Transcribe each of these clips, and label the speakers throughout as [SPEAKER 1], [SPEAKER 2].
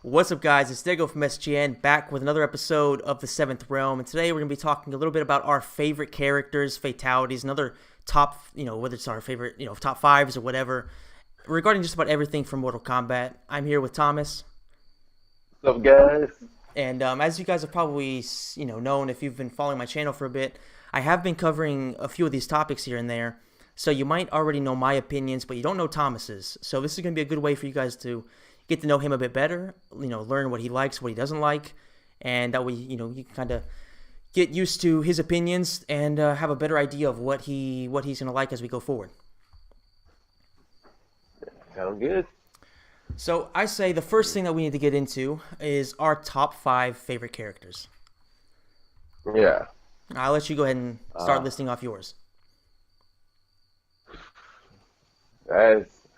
[SPEAKER 1] What's up, guys? It's Dego from SGN back with another episode of The Seventh Realm. And today we're going to be talking a little bit about our favorite characters, fatalities, and other top, whether it's our favorite, top fives or whatever, regarding just about everything from Mortal Kombat. I'm here with Thomas.
[SPEAKER 2] What's up, guys?
[SPEAKER 1] And as you guys have probably, known if you've been following my channel for a bit, I have been covering a few of these topics here and there. So you might already know my opinions, but you don't know Thomas's. So this is going to be a good way for you guys to get to know him a bit better, learn what he likes, what he doesn't like, and that way, you can kind of get used to his opinions and have a better idea of what he's going to like as we go forward.
[SPEAKER 2] Sound good?
[SPEAKER 1] So I say the first thing that we need to get into is our top 5 favorite characters.
[SPEAKER 2] Yeah.
[SPEAKER 1] I'll let you go ahead and start listing off yours.
[SPEAKER 2] That's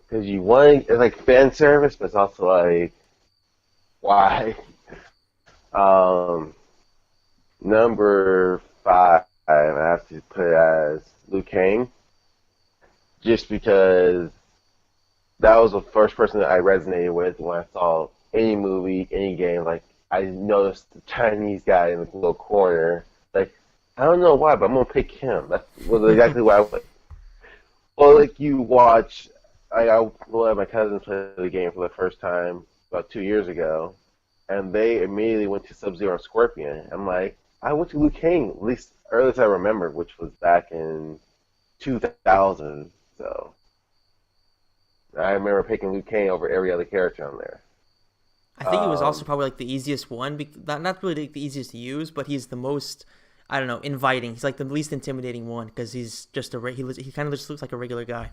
[SPEAKER 2] because you want it's like fan service, but it's also like why? Um, Number 5, I have to put it as Liu Kang, just because that was the first person that I resonated with when I saw any movie, any game. Like I noticed the Chinese guy in the little corner. Like I don't know why, but I'm gonna pick him. That was exactly why I went. Well, like you watch, I let my cousins play the game for the first time about 2 years ago, and they immediately went to Sub-Zero and Scorpion. I'm like, I went to Liu Kang, at least earliest I remember, which was back in 2000. So I remember picking Liu Kang over every other character on there.
[SPEAKER 1] I think it was also
[SPEAKER 2] Um,
[SPEAKER 1] probably like the easiest one, not really the easiest to use, but he's the most, I don't know, inviting. He's like the least intimidating one because he's just he kind of just looks like a regular guy.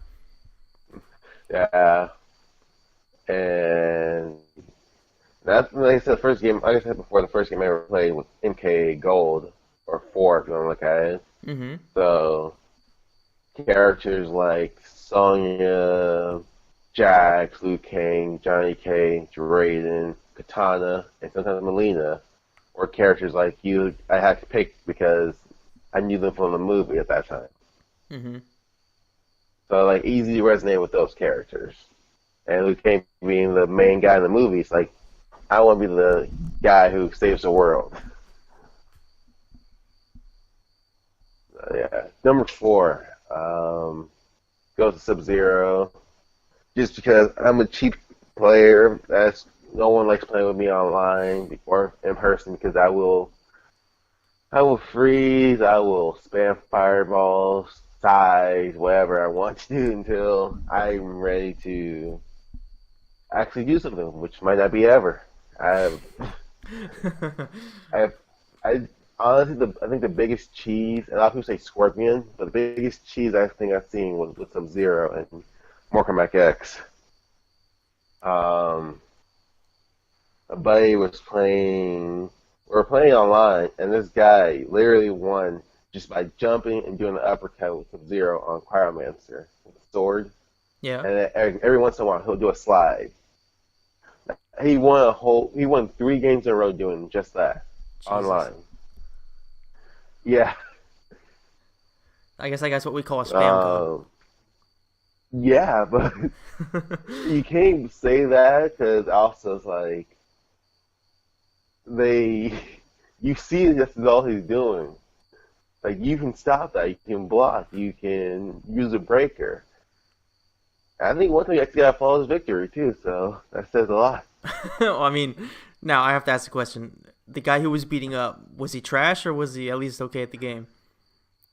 [SPEAKER 2] yeah, and that's like I said, the first game. Like I said before, the first game I ever played was MK Gold or 4, if you want to look at it.
[SPEAKER 1] Mm-hmm.
[SPEAKER 2] So characters like Sonya, Jax, Liu Kang, Johnny Cage, Raiden, Katana, and sometimes Melina, or characters like you. I had to pick because I knew them from the movie at that time.
[SPEAKER 1] Mm-hmm.
[SPEAKER 2] So like easy to resonate with those characters. And Liu Kang being the main guy in the movie, it's like I want to be the guy who saves the world. Yeah. Number 4 goes to Sub Zero, just because I'm a cheap player. That's no one likes playing with me online or in person because I will freeze, I will spam fireballs, size, whatever I want to do until I'm ready to actually do something, which might not be ever. I have, I have, I honestly, I think the biggest cheese, a lot of people say Scorpion, but the biggest cheese I think I've seen was with Sub Zero and Mortal Kombat X. Um, a buddy was playing, we were playing online, and this guy literally won just by jumping and doing the uppercut with Sub Zero on Cryomancer with a sword,
[SPEAKER 1] Yeah.
[SPEAKER 2] and then every once in a while he'll do a slide. He won 3 games in a row doing just that
[SPEAKER 1] Jesus.
[SPEAKER 2] online. Yeah.
[SPEAKER 1] I guess that's what we call a spam god.
[SPEAKER 2] Um, yeah, but you can't say that because also it's like they, you see this is all he's doing. Like you can stop that, you can block, you can use a breaker. I think one thing actually got follows victory too, so that says a lot.
[SPEAKER 1] Well, I mean, now I have to ask the question: the guy who was beating up, was he trash or was he at least okay at the game?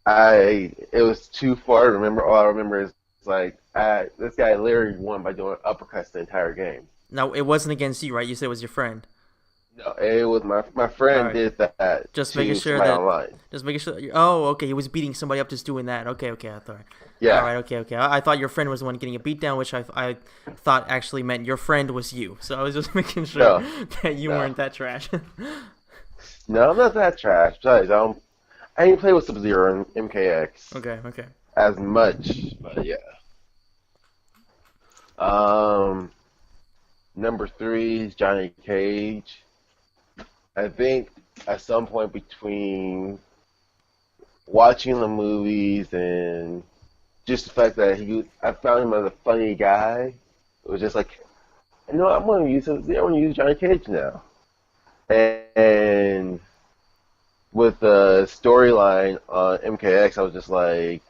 [SPEAKER 2] It was too far to remember. All I remember is like this guy literally won by doing uppercuts the entire game.
[SPEAKER 1] Now it wasn't against you, right? You said it was your friend.
[SPEAKER 2] No, it was my
[SPEAKER 1] All
[SPEAKER 2] friend
[SPEAKER 1] right.
[SPEAKER 2] did that
[SPEAKER 1] Just making
[SPEAKER 2] to
[SPEAKER 1] sure
[SPEAKER 2] somebody
[SPEAKER 1] that,
[SPEAKER 2] online.
[SPEAKER 1] just making sure. Oh, okay. He was beating somebody up, just doing that. Okay, okay. I thought. All
[SPEAKER 2] Yeah,
[SPEAKER 1] right, okay, okay. I thought your friend was the one getting a beat down, which I thought actually meant your friend was you. So I was just making sure
[SPEAKER 2] no,
[SPEAKER 1] that you
[SPEAKER 2] no,
[SPEAKER 1] weren't that trash.
[SPEAKER 2] no, I'm not that trash. Besides, I didn't play with Sub Zero and MKX
[SPEAKER 1] Okay, okay.
[SPEAKER 2] as much, but yeah. Um, Number 3 is Johnny Cage. I think at some point between watching the movies and just the fact that I found him as a funny guy. It was just like you know, I'm gonna use it. I'm gonna use Johnny Cage now. And with the storyline on MKX, I was just like,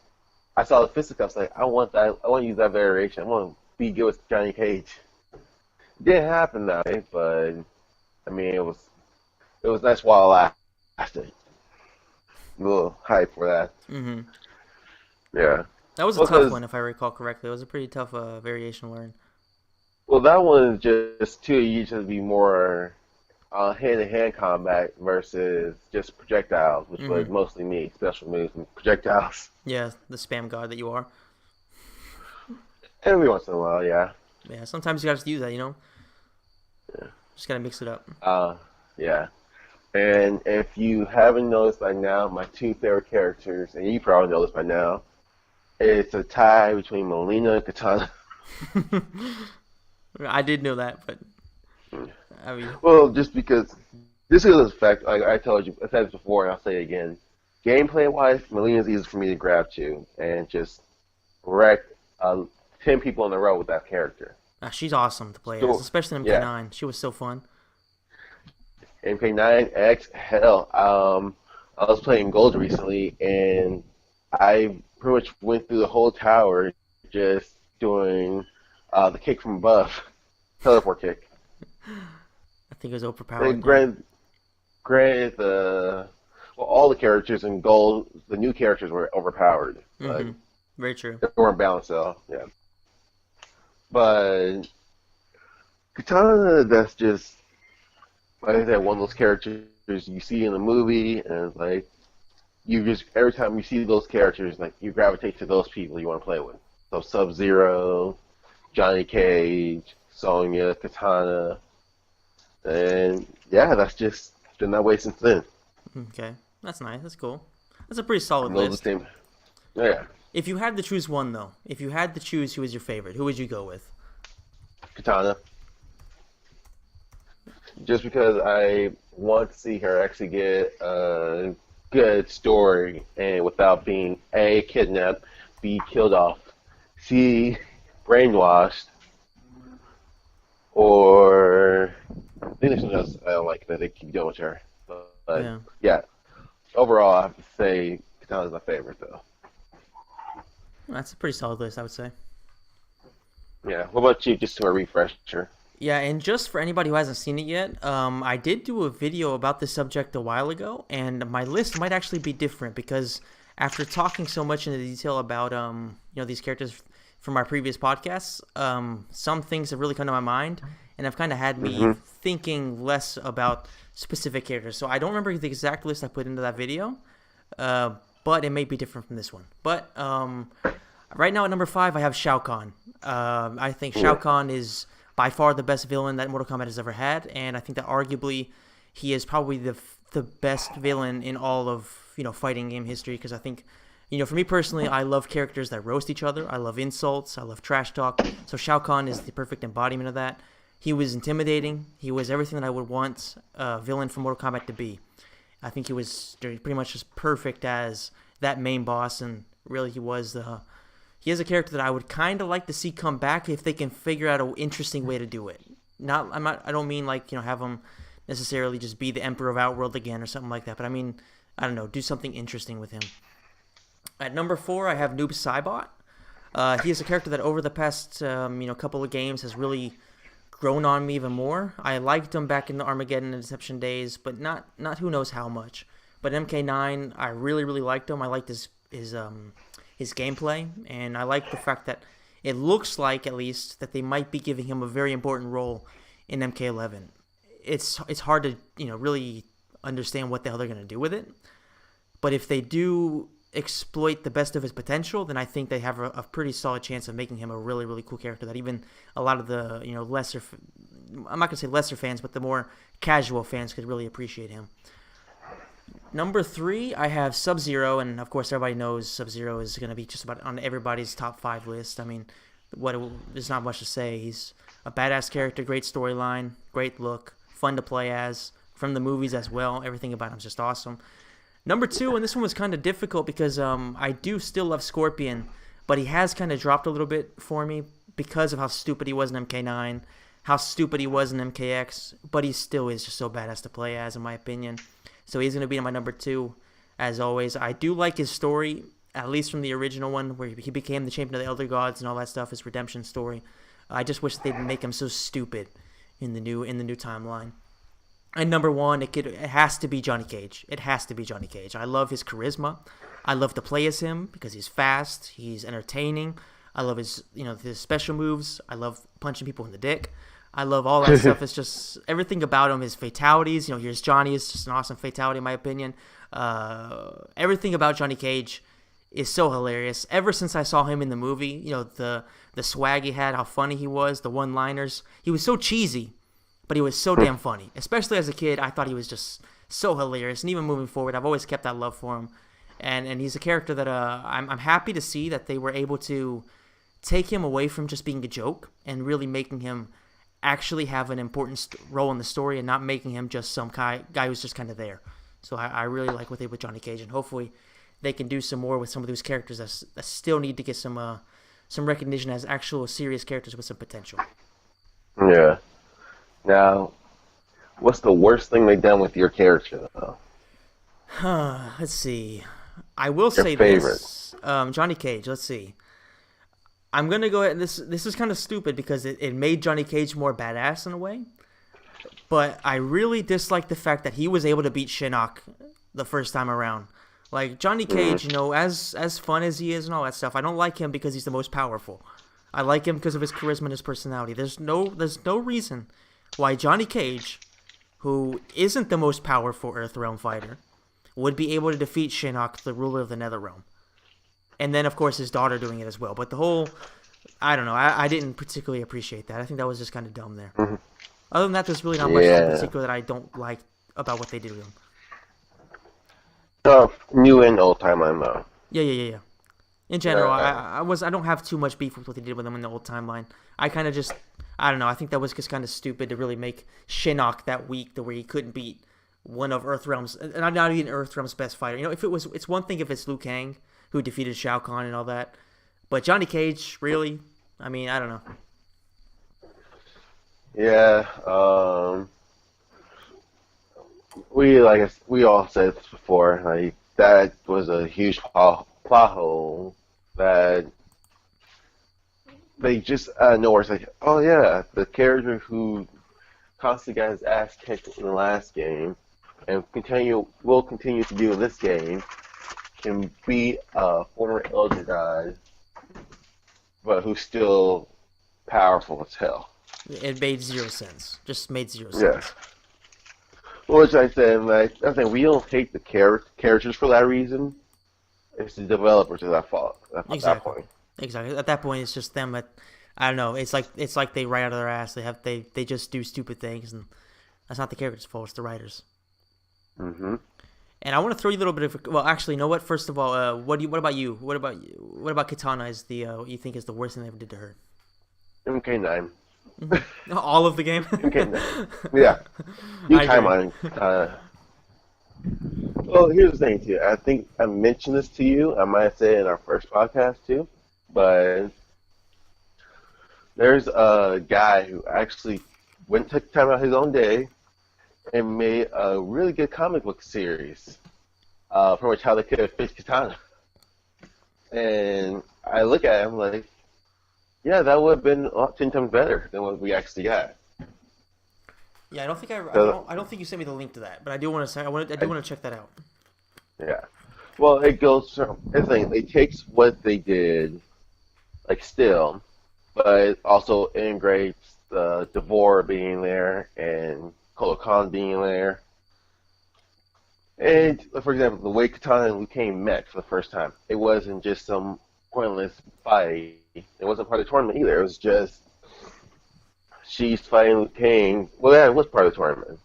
[SPEAKER 2] I saw the fisticuffs. Like, I want that. I want to use that variation. I want to be good with Johnny Cage. It didn't happen that way, but I mean, it was nice while it lasted. A little hype for that.
[SPEAKER 1] Mm-hmm.
[SPEAKER 2] Yeah.
[SPEAKER 1] That was a tough
[SPEAKER 2] Because
[SPEAKER 1] one, if I recall correctly. It was a pretty tough variation to learn.
[SPEAKER 2] well, that one is just two. You just be more hand-to-hand combat versus just projectiles, which was
[SPEAKER 1] Mm-hmm.
[SPEAKER 2] mostly me, special moves and projectiles.
[SPEAKER 1] Yeah, the spam god that you are.
[SPEAKER 2] Every once in a while, yeah.
[SPEAKER 1] Yeah, sometimes you gotta use that,
[SPEAKER 2] Yeah.
[SPEAKER 1] Just gotta mix it up.
[SPEAKER 2] Uh, yeah. And if you haven't noticed by now, my two favorite characters, and you probably know this by now, it's a tie between Melina and Katana.
[SPEAKER 1] I did know that, but I mean,
[SPEAKER 2] Well, just because this is a fact, like I told you, I said this before, and I'll say it again. Gameplay wise, Melina's easy for me to grab to and just wreck 10 people in a row with that character.
[SPEAKER 1] she's awesome to play as,
[SPEAKER 2] So,
[SPEAKER 1] especially in
[SPEAKER 2] yeah.
[SPEAKER 1] MK9. She was so fun.
[SPEAKER 2] MK9X, hell, I was playing Gold recently, and I pretty much went through the whole tower just doing the kick from above, teleport kick.
[SPEAKER 1] I think it was overpowered.
[SPEAKER 2] And granted, well, all the characters in Gold, the new characters were overpowered. Like,
[SPEAKER 1] Mm-hmm. Very true.
[SPEAKER 2] they weren't balanced though, yeah. But Katana, that's just, like I said, one of those characters you see in the movie, and it's like, you just, every time you see those characters, like, you gravitate to those people you want to play with. So Sub-Zero, Johnny Cage, Sonya, Katana, and yeah, that's just been that way since then.
[SPEAKER 1] Okay, that's nice. That's cool. That's a pretty solid
[SPEAKER 2] And those are the
[SPEAKER 1] list.
[SPEAKER 2] same, yeah,
[SPEAKER 1] If you had to choose one, though, if you had to choose who was your favorite, who would you go with?
[SPEAKER 2] Katana. Just because I want to see her actually get a good story and without being A, kidnapped, B, killed off, C, brainwashed, or I think there's something else I don't like that they keep doing with her. But
[SPEAKER 1] Yeah,
[SPEAKER 2] yeah, overall I have to say Katana's my favorite though.
[SPEAKER 1] that's a pretty solid list, I would say.
[SPEAKER 2] Yeah, what about you, just to a refresher?
[SPEAKER 1] Yeah, and just for anybody who hasn't seen it yet, I did do a video about this subject a while ago, and my list might actually be different because after talking so much into detail about these characters from our previous podcasts, some things have really come to my mind, and have kind of had me
[SPEAKER 2] Mm-hmm.
[SPEAKER 1] thinking less about specific characters. So I don't remember the exact list I put into that video, but it may be different from this one. But right now at number 5, I have Shao Kahn. I think Shao Kahn is by far the best villain that Mortal Kombat has ever had, and I think that arguably he is probably the best villain in all of fighting game history. Because I think, for me personally, I love characters that roast each other. I love insults. I love trash talk. So Shao Kahn is the perfect embodiment of that. He was intimidating. He was everything that I would want a villain from Mortal Kombat to be. I think he was pretty much as perfect as that main boss, and really he is a character that I would kind of like to see come back if they can figure out an interesting way to do it. I don't mean like have him necessarily just be the Emperor of Outworld again or something like that, but I mean, I don't know, do something interesting with him. At number 4, I have Noob Saibot. He is a character that over the past couple of games has really grown on me even more. I liked him back in the Armageddon and Deception days, but not who knows how much. But MK9, I really really liked him. I liked his gameplay, and I like the fact that it looks like at least that they might be giving him a very important role in MK11. It's hard to really understand what the hell they're gonna do with it, but if they do exploit the best of his potential, then I think they have a pretty solid chance of making him a really really cool character that even a lot of the lesser, I'm not gonna say lesser fans, but the more casual fans could really appreciate him. Number 3, I have Sub-Zero, and of course everybody knows Sub-Zero is going to be just about on everybody's top 5 list. I mean, there's not much to say. He's a badass character, great storyline, great look, fun to play as, from the movies as well. Everything about him is just awesome. Number 2, and this one was kind of difficult because I do still love Scorpion, but he has kind of dropped a little bit for me because of how stupid he was in MK9. how stupid he was in MKX, but he still is just so badass to play as, in my opinion. So he's going to be my number 2, as always. I do like his story, at least from the original one, where he became the champion of the Elder Gods and all that stuff, his redemption story. I just wish they'd make him so stupid in the new timeline. And number 1, it has to be Johnny Cage. It has to be Johnny Cage. I love his charisma. I love to play as him because he's fast, he's entertaining. I love his special moves. I love punching people in the dick. I love all that stuff. It's just everything about him. His fatalities. Here's Johnny. It's just an awesome fatality, in my opinion. Everything about Johnny Cage is so hilarious. Ever since I saw him in the movie, the swag he had, how funny he was, the one-liners. He was so cheesy, but he was so damn funny. Especially as a kid, I thought he was just so hilarious. And even moving forward, I've always kept that love for him. And he's a character that I'm happy to see that they were able to take him away from just being a joke and really making him actually have an important role in the story and not making him just some guy who's just kind of there. So I really like what they did with Johnny Cage, and hopefully they can do some more with some of those characters that still need to get some recognition as actual serious characters with some potential.
[SPEAKER 2] Yeah. Now, what's the worst thing they've done with your character, though?
[SPEAKER 1] Let's see. I will
[SPEAKER 2] Your
[SPEAKER 1] say
[SPEAKER 2] favorite.
[SPEAKER 1] this. Johnny Cage, let's see. I'm going to go ahead, and this is kind of stupid because it made Johnny Cage more badass in a way. But I really dislike the fact that he was able to beat Shinnok the first time around. Like, Johnny Cage, as fun as he is and all that stuff, I don't like him because he's the most powerful. I like him because of his charisma and his personality. There's no reason why Johnny Cage, who isn't the most powerful Earthrealm fighter, would be able to defeat Shinnok, the ruler of the Netherrealm. And then, of course, his daughter doing it as well. But the whole, I don't know, I didn't particularly appreciate that. I think that was just kind of dumb there.
[SPEAKER 2] Mm-hmm.
[SPEAKER 1] Other than that, there's really not much in particular that I don't like about what they did with him.
[SPEAKER 2] New and old timeline, though.
[SPEAKER 1] Yeah. In general, I don't have too much beef with what they did with him in the old timeline. I kind of just, I don't know, I think that was just kind of stupid to really make Shinnok that weak to where he couldn't beat one of Earthrealm's, not even Earthrealm's best fighter. It's one thing if it's Liu Kang, who defeated Shao Kahn and all that. But Johnny Cage, really? I mean, I don't know.
[SPEAKER 2] Yeah, we all said this before, like, that was a huge plot hole that they just out of nowhere, it's like, oh yeah, the character who constantly got his ass kicked in the last game and will continue to do in this game can beat a former Elder God, but who's still powerful as hell.
[SPEAKER 1] It made zero sense. Just made zero sense.
[SPEAKER 2] Yeah. Which I said, like, I think we don't hate the characters for that reason. It's the developers at that fault. At that point.
[SPEAKER 1] Exactly. At that point, it's just them. I don't know. It's like they write out of their ass. They just do stupid things, and that's not the characters' fault. It's the writers.
[SPEAKER 2] Mm-hmm.
[SPEAKER 1] And I want to throw you a little bit of. Well, actually, you know what? First of all, what about you? What about Katana? Is what you think is the worst thing they ever did to her?
[SPEAKER 2] MK9.
[SPEAKER 1] All of the game.
[SPEAKER 2] MK9. Yeah. New timeline. Well, here's the thing too. I think I mentioned this to you. I might have said it in our first podcast too, but there's a guy who actually went and took time out his own day and made a really good comic book series, pretty much how they could have fixed Katana. And I look at him like, yeah, that would have been 10 times better than what we actually got.
[SPEAKER 1] Yeah, I don't think you sent me the link to that, but I do want to say I do want to check that out.
[SPEAKER 2] Yeah. Well, it goes from everything. It takes what they did, like still, but it also integrates Devore being there and Kolo Khan being there. And, for example, the way Katana and Liu Kang met for the first time, it wasn't just some pointless fight. It wasn't part of the tournament either. It was just she's fighting Liu Kang. Well, that was part of the tournament.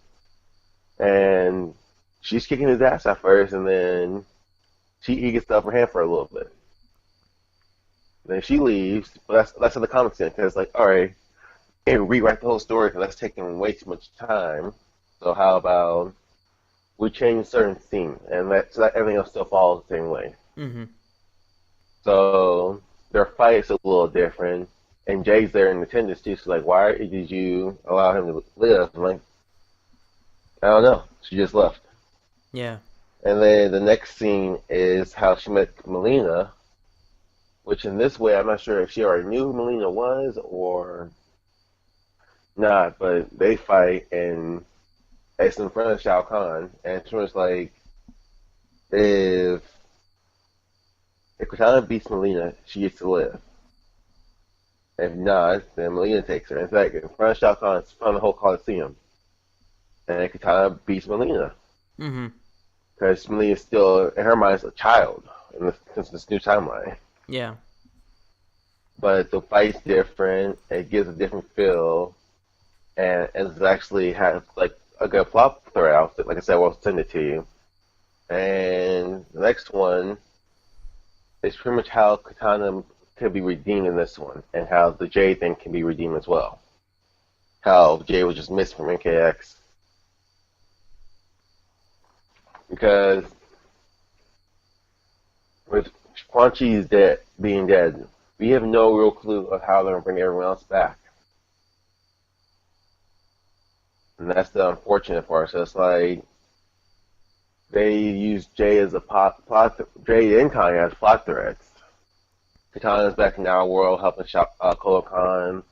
[SPEAKER 2] And she's kicking his ass at first, and then he gets the upper hand for a little bit. Then she leaves, but that's how the comics end, because it's like, all right, can't rewrite the whole story because that's taking way too much time. So how about we change certain scenes, and so that everything else still follows the same way.
[SPEAKER 1] Mm-hmm.
[SPEAKER 2] So their fight is a little different, and Jay's there in attendance too. So like, why did you allow him to live? I'm like, I don't know. She just left.
[SPEAKER 1] Yeah.
[SPEAKER 2] And then the next scene is how she met Melina, which in this way, I'm not sure if she already knew who Melina was or not, but they fight and it's in front of Shao Kahn, and it's just like, if if Katana beats Melina, she gets to live. If not, then Melina takes her. In fact, in front of Shao Kahn, it's in front of the whole Coliseum, and Katana beats Melina
[SPEAKER 1] Mm-hmm.
[SPEAKER 2] because Melina is still, in her mind, is a child in this new timeline.
[SPEAKER 1] Yeah.
[SPEAKER 2] But the fight's different. It gives a different feel, and it actually has like a good plot throughout. Like I said, we'll send it to you. And the next one is pretty much how Katana could be redeemed in this one, and how the J thing can be redeemed as well. How J was just missed from NKX because with Quan Chi's being dead, we have no real clue of how they're gonna bring everyone else back, and that's the unfortunate part. So it's like they use Jay as a Jay and Kanye as plot threads. Katana's back in our world helping Kolo Khan.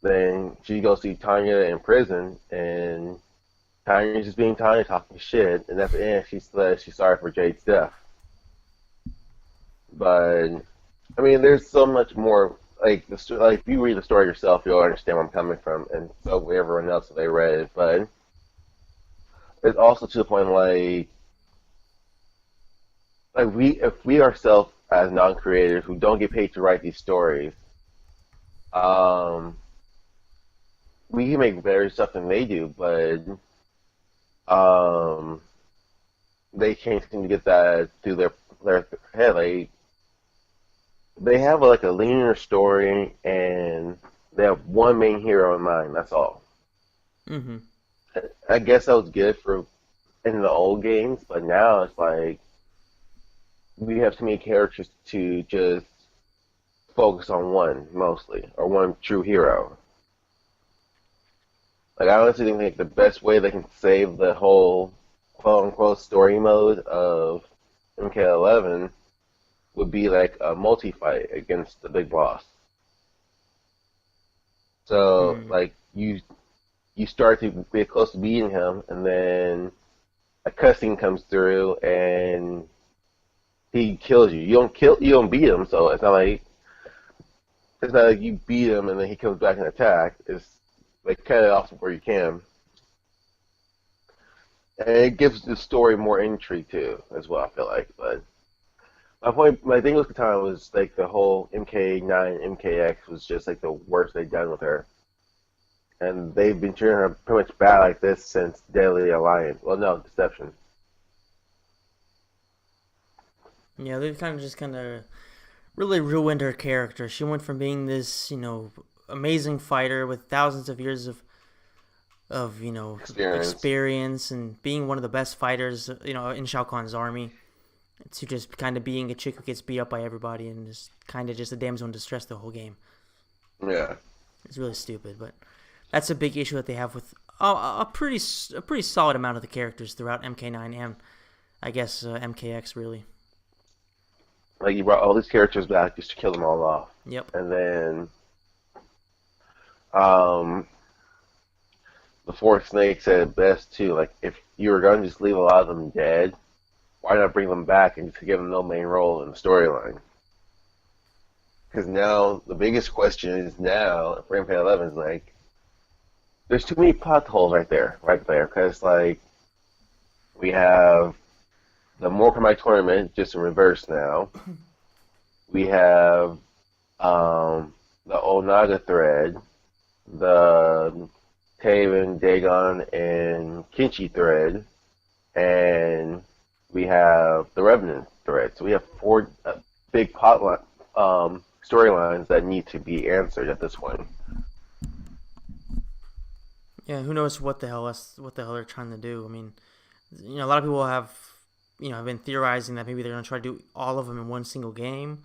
[SPEAKER 2] Then she goes see Tanya in prison, and Tanya's just being Tanya, talking shit. And at the end, she says she's sorry for Jade's death. But I mean, there's so much more. Like like if you read the story yourself, you'll understand where I'm coming from, and so will everyone else if they read it. But it's also to the point like if we ourselves as non-creators who don't get paid to write these stories, um, we can make better stuff than they do, but um, they can't seem to get that through their head. Like they have like a linear story, and they have one main hero in mind. That's all.
[SPEAKER 1] Mm-hmm.
[SPEAKER 2] I guess that was good for in the old games, but now it's like we have too many characters to just focus on one mostly, or one true hero. Like I honestly think the best way they can save the whole quote unquote story mode of MK11 would be like a multi fight against the big boss. So
[SPEAKER 1] Mm.
[SPEAKER 2] like you start to get close to beating him, and then a cutscene comes through and he kills you. You don't beat him, so it's not like you beat him and then he comes back and attack. It's like cut it off where you can, and it gives the story more intrigue too, as well. I feel like, but my thing with Katana was like the whole MK9 MKX was just like the worst they've done with her, and they've been treating her pretty much bad like this since Deadly Alliance. Well, no, Deception.
[SPEAKER 1] Yeah, they've kind of really ruined her character. She went from being this, amazing fighter with thousands of years of
[SPEAKER 2] Experience.
[SPEAKER 1] experience and being one of the best fighters, in Shao Kahn's army, to just kind of being a chick who gets beat up by everybody and just kind of just a damsel in distress the whole game.
[SPEAKER 2] Yeah.
[SPEAKER 1] It's really stupid, but that's a big issue that they have with a pretty solid amount of the characters throughout MK9 and I guess MKX really.
[SPEAKER 2] Like you brought all these characters back just to kill them all off,
[SPEAKER 1] Yep.
[SPEAKER 2] and then um, the Fourth Snake said it best too. Like if you were going to just leave a lot of them dead, why not bring them back and just give them no main role in the storyline? Because now the biggest question is now for MK11 is like there's too many plot holes right there. Because like we have the Mortal Kombat tournament just in reverse now. We have the Onaga thread, the Taven, Dagon, and Kinchi thread, and we have the Revenant thread. So we have four big storylines that need to be answered at this point.
[SPEAKER 1] Yeah, who knows what the hell they're trying to do. I mean, a lot of people have been theorizing that maybe they're going to try to do all of them in one single game.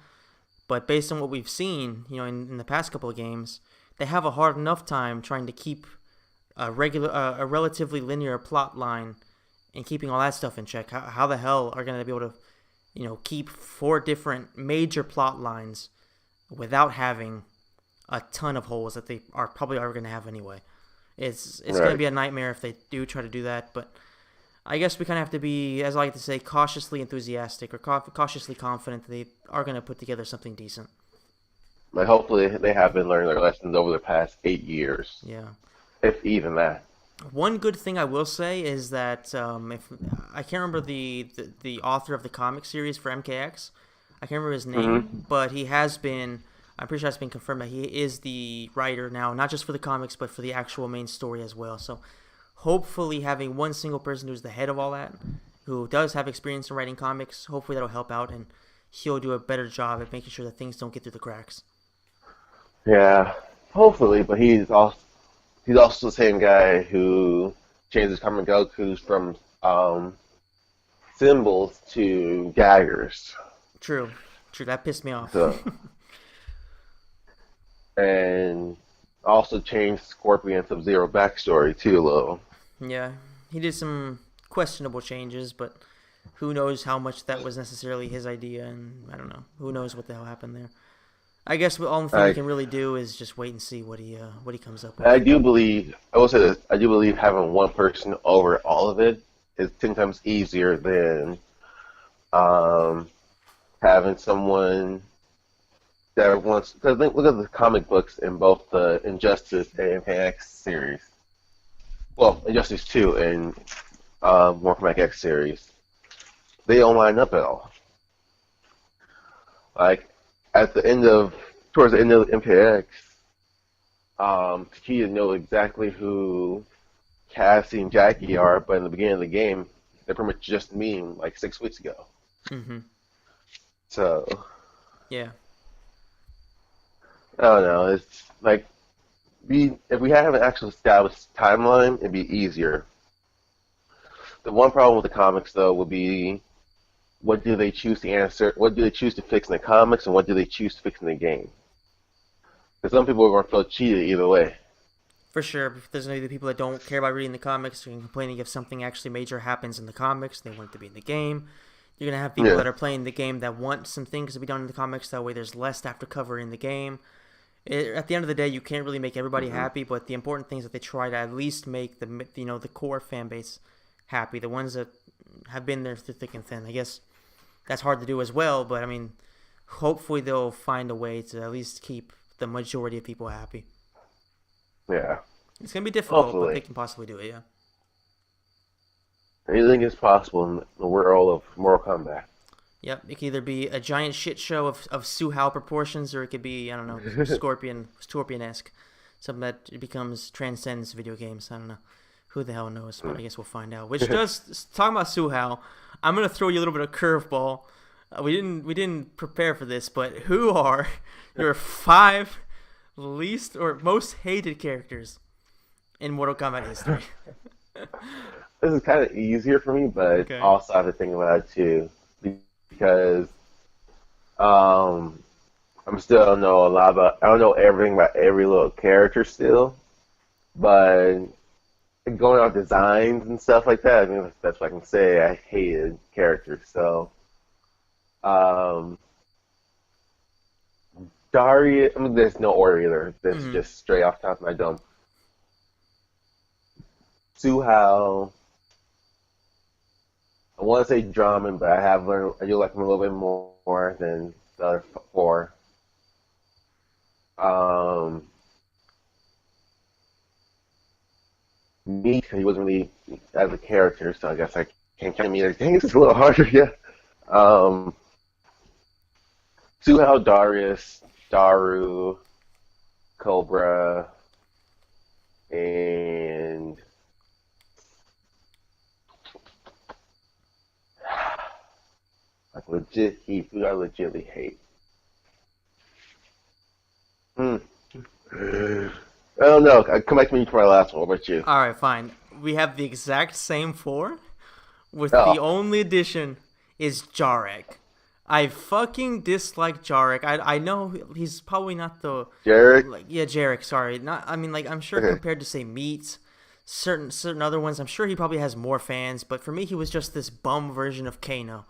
[SPEAKER 1] But based on what we've seen, in the past couple of games, they have a hard enough time trying to keep a relatively linear plot line and keeping all that stuff in check. How the hell are going to be able to, keep 4 different major plot lines without having a ton of holes that they are probably going to have anyway? It's going to be a nightmare if they do try to do that, but I guess we kind of have to be, as I like to say, cautiously enthusiastic or cautiously confident that they are going to put together something decent.
[SPEAKER 2] Like, hopefully they have been learning their lessons over the past 8 years.
[SPEAKER 1] Yeah.
[SPEAKER 2] If even that.
[SPEAKER 1] One good thing I will say is that if I can't remember the author of the comic series for MKX, I can't remember his name, but he has been. I'm pretty sure it's been confirmed that he is the writer now, not just for the comics, but for the actual main story as well. So hopefully having one single person who's the head of all that, who does have experience in writing comics, hopefully that'll help out and he'll do a better job at making sure that things don't get through the cracks.
[SPEAKER 2] Yeah, hopefully, but he's also the same guy who changes comic Goku's from symbols to daggers.
[SPEAKER 1] True. That pissed me off.
[SPEAKER 2] So, and also changed Scorpion Sub-Zero backstory too a little.
[SPEAKER 1] Yeah, he did some questionable changes, but who knows how much that was necessarily his idea, and I don't know. Who knows what the hell happened there. I guess the only thing we can really do is just wait and see what he comes up with.
[SPEAKER 2] I will say this, I do believe having one person over all of it is 10 times easier than having someone that wants, because look at the comic books in both the Injustice and MKX series. Well, Injustice 2 and Mortal Kombat X series. They don't line up at all. Like, towards the end of MKX, Takeda know exactly who Cassie and Jackie are, but in the beginning of the game, they pretty much just mean like 6 weeks ago.
[SPEAKER 1] Mm-hmm.
[SPEAKER 2] So,
[SPEAKER 1] yeah.
[SPEAKER 2] I don't know. It's like, if we have an actual established timeline, it'd be easier. The one problem with the comics, though, would be what do they choose to answer? What do they choose to fix in the comics, and what do they choose to fix in the game? Because some people are going to feel cheated either way.
[SPEAKER 1] For sure. There's going to be the people that don't care about reading the comics and complaining if something actually major happens in the comics and they want it to be in the game. You're going to have people that are playing the game that want some things to be done in the comics. That way there's less to have to cover in the game. At the end of the day, you can't really make everybody happy, but the important thing is that they try to at least make the core fan base happy, the ones that have been there through thick and thin. I guess that's hard to do as well, but I mean, hopefully they'll find a way to at least keep the majority of people happy.
[SPEAKER 2] Yeah.
[SPEAKER 1] It's going to be difficult, but they can possibly do it, yeah.
[SPEAKER 2] Anything is possible in the world of Mortal Kombat.
[SPEAKER 1] Yep, it could either be a giant shit show of Suhao proportions, or it could be, I don't know, Scorpion-esque. Something that becomes transcends video games. I don't know. Who the hell knows? But I guess we'll find out. Which does, talking about Suhao, I'm going to throw you a little bit of curveball. We didn't prepare for this, but who are your 5 least or most hated characters in Mortal Kombat history?
[SPEAKER 2] This is kind of easier for me, but also I have to think about it too. Because I'm still don't know I don't know everything about every little character still, but going off designs and stuff like that, I mean that's what I can say. I hated characters, so Daria. I mean, there's no order either. This is just straight off the top of my dome. Suhao. I want to say Drummond, but I do like him a little bit more than the other 4. Meat, he wasn't really as a character, so I guess I can't count Meat. I think it's a little harder, yeah. Suhao, Darius, Daru, Cobra, and like legit heat, who I legitimately hate. I don't know. Come back to me for my last one. What about you?
[SPEAKER 1] All right, fine. We have the exact same 4, with the only addition is Jarek. I fucking dislike Jarek. I know he's probably not the
[SPEAKER 2] Jarek.
[SPEAKER 1] Jarek. Sorry, not. I mean, like I'm sure
[SPEAKER 2] Okay.
[SPEAKER 1] compared to say Meats, certain other ones, I'm sure he probably has more fans. But for me, he was just this bum version of Kano.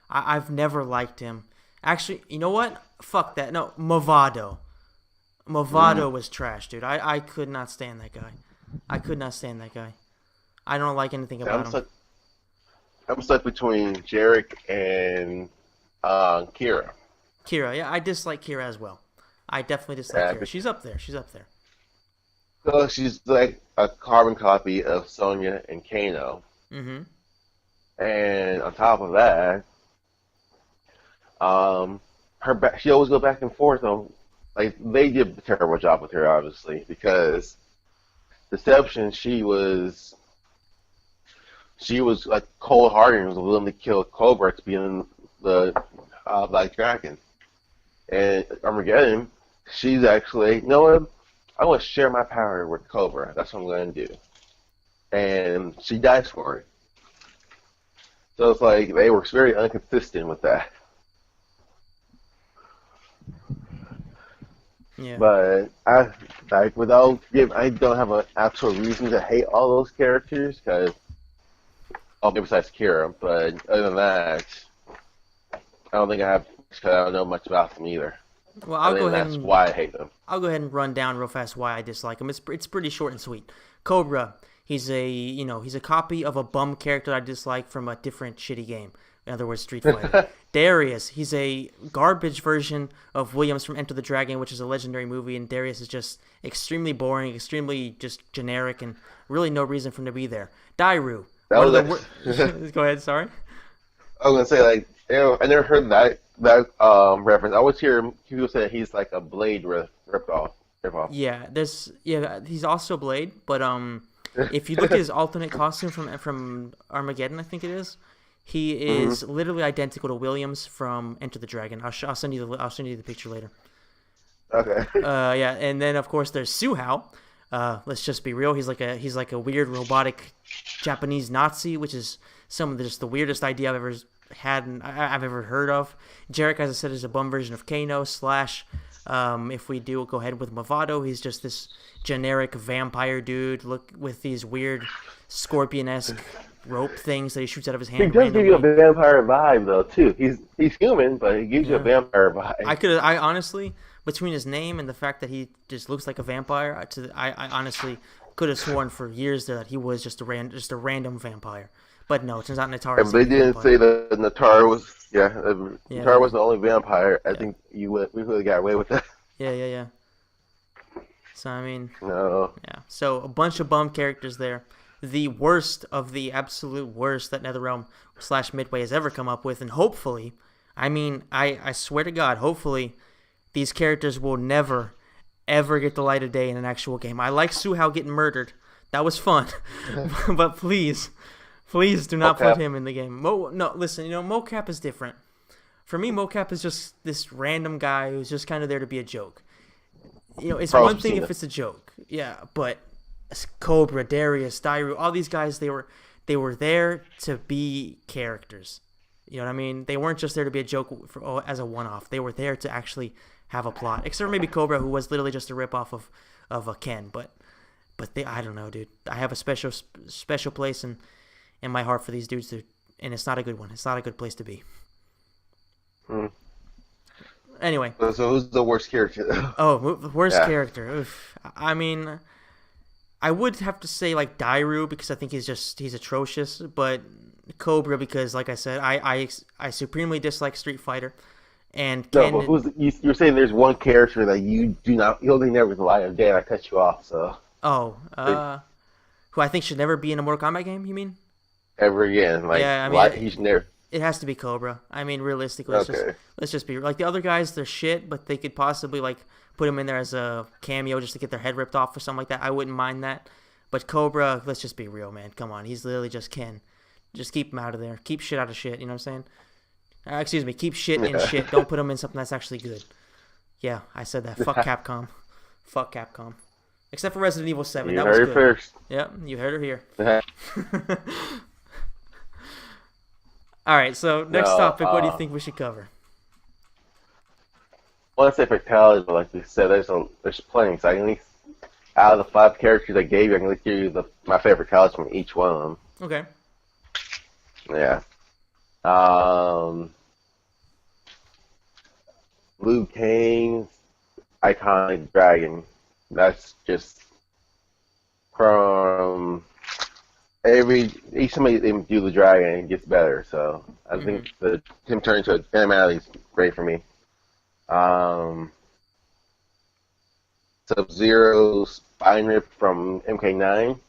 [SPEAKER 1] I've never liked him. Actually, you know what? Fuck that. No, Movado. Movado was trash, dude. I could not stand that guy. I could not stand that guy. I don't like anything
[SPEAKER 2] I'm
[SPEAKER 1] about him.
[SPEAKER 2] stuck. I'm stuck between Jarek and Kira.
[SPEAKER 1] Kira, yeah, I dislike Kira as well. I definitely dislike
[SPEAKER 2] Yeah,
[SPEAKER 1] Kira. She's up there. She's up there.
[SPEAKER 2] because she's like a carbon copy of Sonya and Kano.
[SPEAKER 1] Mm-hmm.
[SPEAKER 2] And on top of that, she always go back and forth on, like they did a terrible job with her, obviously, because Deception, she was like cold hearted and was willing to kill Cobra to be in the Black Dragon. And Armageddon, she's actually, you know what? I want to share my power with Cobra. That's what I'm going to do. And she dies for it. So it's like they were very inconsistent with that.
[SPEAKER 1] Yeah.
[SPEAKER 2] But I don't have an actual reason to hate all those characters because, besides Kira, but other than that, I don't think I have, because I don't know much about them either.
[SPEAKER 1] Well,
[SPEAKER 2] I think that's why I hate them.
[SPEAKER 1] I'll go ahead and run down real fast why I dislike him. It's pretty short and sweet. Cobra, he's a copy of a bum character I dislike from a different shitty game. In other words, Street Fighter. Darius, he's a garbage version of Williams from Enter the Dragon, which is a legendary movie, and Darius is just extremely boring, extremely just generic, and really no reason for him to be there. Dairu. Go ahead, sorry.
[SPEAKER 2] I was gonna say, like, I never heard that reference. I always hear people say he's like a Blade rip off.
[SPEAKER 1] Yeah, he's also Blade, but if you look at his alternate costume from Armageddon, I think it is, he is literally identical to Williams from Enter the Dragon. I'll send you the picture later.
[SPEAKER 2] Okay.
[SPEAKER 1] Yeah, and then of course there's Suhao. Let's just be real. He's like a weird robotic Japanese Nazi, which is just the weirdest idea I've ever had and I've ever heard of. Jarek, as I said, is a bum version of Kano / if we do go ahead with Movado, he's just this generic vampire dude with these weird scorpion-esque rope things that he shoots out of his hand.
[SPEAKER 2] He does give you a vampire vibe though too. He's human, but he gives you a vampire vibe.
[SPEAKER 1] I honestly, between his name and the fact that he just looks like a vampire, I honestly could have sworn for years that he was just a random vampire. But no, it turns out Natara.
[SPEAKER 2] And they didn't say that Natara was. Natara was the only vampire. I think we would have got away with that.
[SPEAKER 1] Yeah. So I mean,
[SPEAKER 2] no.
[SPEAKER 1] Yeah. So a bunch of bum characters there. The worst of the absolute worst that NetherRealm / Midway has ever come up with, and hopefully, I swear to God, hopefully, these characters will never, ever get the light of day in an actual game. I like Suhao getting murdered. That was fun. But please do not put him in the game. No, listen, Mocap is different. For me, Mocap is just this random guy who's just kind of there to be a joke. It's one thing if it's a joke. Yeah, but Cobra, Darius, Dairu, all these guys, they were there to be characters. You know what I mean? They weren't just there to be a joke as a one-off. They were there to actually have a plot. Except for maybe Cobra, who was literally just a ripoff of a Ken. But I don't know, dude. I have a special place in my heart for these dudes, and it's not a good one. It's not a good place to be. Anyway.
[SPEAKER 2] So who's the worst character?
[SPEAKER 1] The worst character. Oof. I mean, I would have to say like Dairu because I think he's atrocious, but Cobra because, like I said, I supremely dislike Street Fighter. And
[SPEAKER 2] you're saying there's one character that you only never the light of day, and I cut you off. So.
[SPEAKER 1] Who I think should never be in a Mortal Kombat game? You mean?
[SPEAKER 2] Ever again? He should never.
[SPEAKER 1] It has to be Cobra. I mean, realistically, let's just be like the other guys. They're shit, but they could possibly like put him in there as a cameo just to get their head ripped off or something like that. I wouldn't mind that. But Cobra, let's just be real, man. Come on, he's literally just Ken. Just keep him out of there. Keep shit out of shit. You know what I'm saying? Excuse me. Keep shit in shit. Don't put him in something that's actually good. Yeah, I said that. Fuck Capcom. Fuck Capcom. Except for Resident Evil 7. That was good. You heard it first. Yep, you heard it here. All right, so next topic, what do you think we should cover?
[SPEAKER 2] I want to say fatality, but like you said, there's plenty. So I can at least out of the 5 characters I gave you, I can at least give you my favorite fatalities from each one of them.
[SPEAKER 1] Okay.
[SPEAKER 2] Yeah. Um, Liu Kang's iconic dragon. That's just from each time they do the dragon, it gets better. So I
[SPEAKER 1] Mm-hmm.
[SPEAKER 2] think the him turning to an animality is great for me. Um, Sub Zero's spine rip from MK9,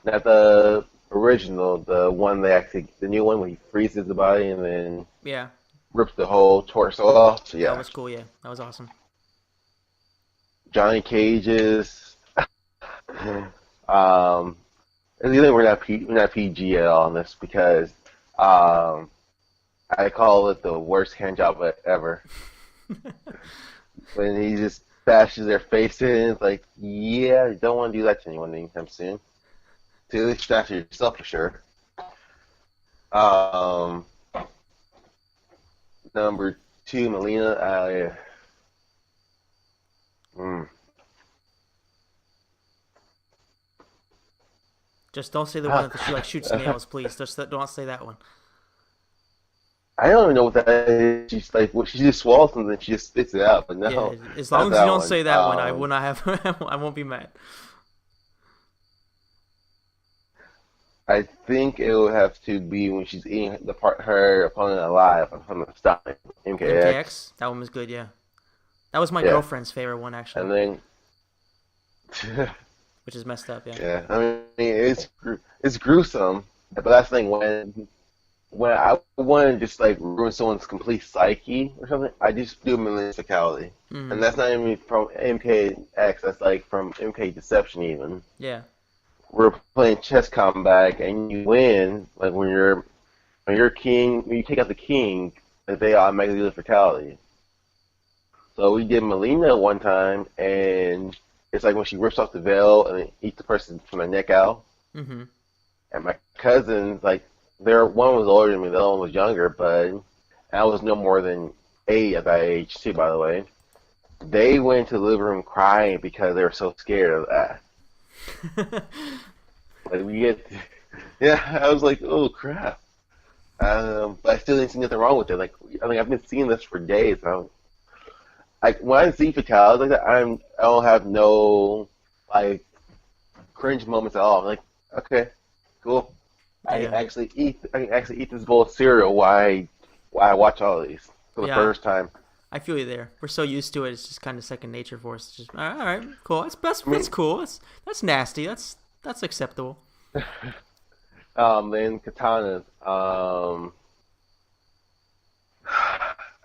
[SPEAKER 2] not the original, the one they actually the new one where he freezes the body and then
[SPEAKER 1] Yeah,
[SPEAKER 2] rips the whole torso off. So
[SPEAKER 1] that
[SPEAKER 2] yeah,
[SPEAKER 1] was cool. Yeah, that was awesome.
[SPEAKER 2] Johnny Cage's. um, and the other thing we're not PG at all on this because um, I call it the worst hand job ever. When he just bashes their face in, it's like, yeah, you don't want to do that to anyone anytime soon. To at least after yourself for sure. Um, Number two, Melina. Mm,
[SPEAKER 1] Just don't say the one
[SPEAKER 2] how,
[SPEAKER 1] that she like shoots nails, please. Just don't say that one.
[SPEAKER 2] I don't even know what that is. She's like, well, she just swallows something, she just spits it out. But
[SPEAKER 1] Yeah,
[SPEAKER 2] no,
[SPEAKER 1] as
[SPEAKER 2] not
[SPEAKER 1] long as you
[SPEAKER 2] that
[SPEAKER 1] don't
[SPEAKER 2] one.
[SPEAKER 1] say that one, I will not have. I won't be mad.
[SPEAKER 2] I think it would have to be when she's eating her opponent alive from the stomach. MKX.
[SPEAKER 1] MKX, that one was good. Yeah, that was my
[SPEAKER 2] Yeah,
[SPEAKER 1] girlfriend's favorite one actually,
[SPEAKER 2] and then
[SPEAKER 1] which is messed up. Yeah.
[SPEAKER 2] yeah, I mean it's gruesome, but that's the thing when I want to just like ruin someone's complete psyche or something, I just do a million fatality,
[SPEAKER 1] Mm.
[SPEAKER 2] and that's not even from MKX. That's like from MK Deception even.
[SPEAKER 1] Yeah.
[SPEAKER 2] We're playing chess combat and you win. Like when you're king, when you take out the king, like they automatically do the fatality. So we did Melina one time, and it's like when she rips off the veil and then eats the person from the neck out.
[SPEAKER 1] Mm-hmm.
[SPEAKER 2] And my cousins, like, one was older than me, the other one was younger, but I was no more than 8 at that age, too, by the way. They went to the living room crying because they were so scared of that. Like, yeah, I was like, oh, crap. But I still didn't see nothing wrong with it. Like, I mean, I've been seeing this for days. When I see fatalities like that, I don't have no, like, cringe moments at all. I'm like, okay, cool.
[SPEAKER 1] Yeah.
[SPEAKER 2] I can actually eat this bowl of cereal while I watch all of these for the
[SPEAKER 1] Yeah.
[SPEAKER 2] first time.
[SPEAKER 1] I feel you there. We're so used to it; it's just kind of second nature for us. It's just all right, cool.
[SPEAKER 2] I
[SPEAKER 1] That's
[SPEAKER 2] mean,
[SPEAKER 1] cool. That's nasty. That's acceptable.
[SPEAKER 2] then katanas.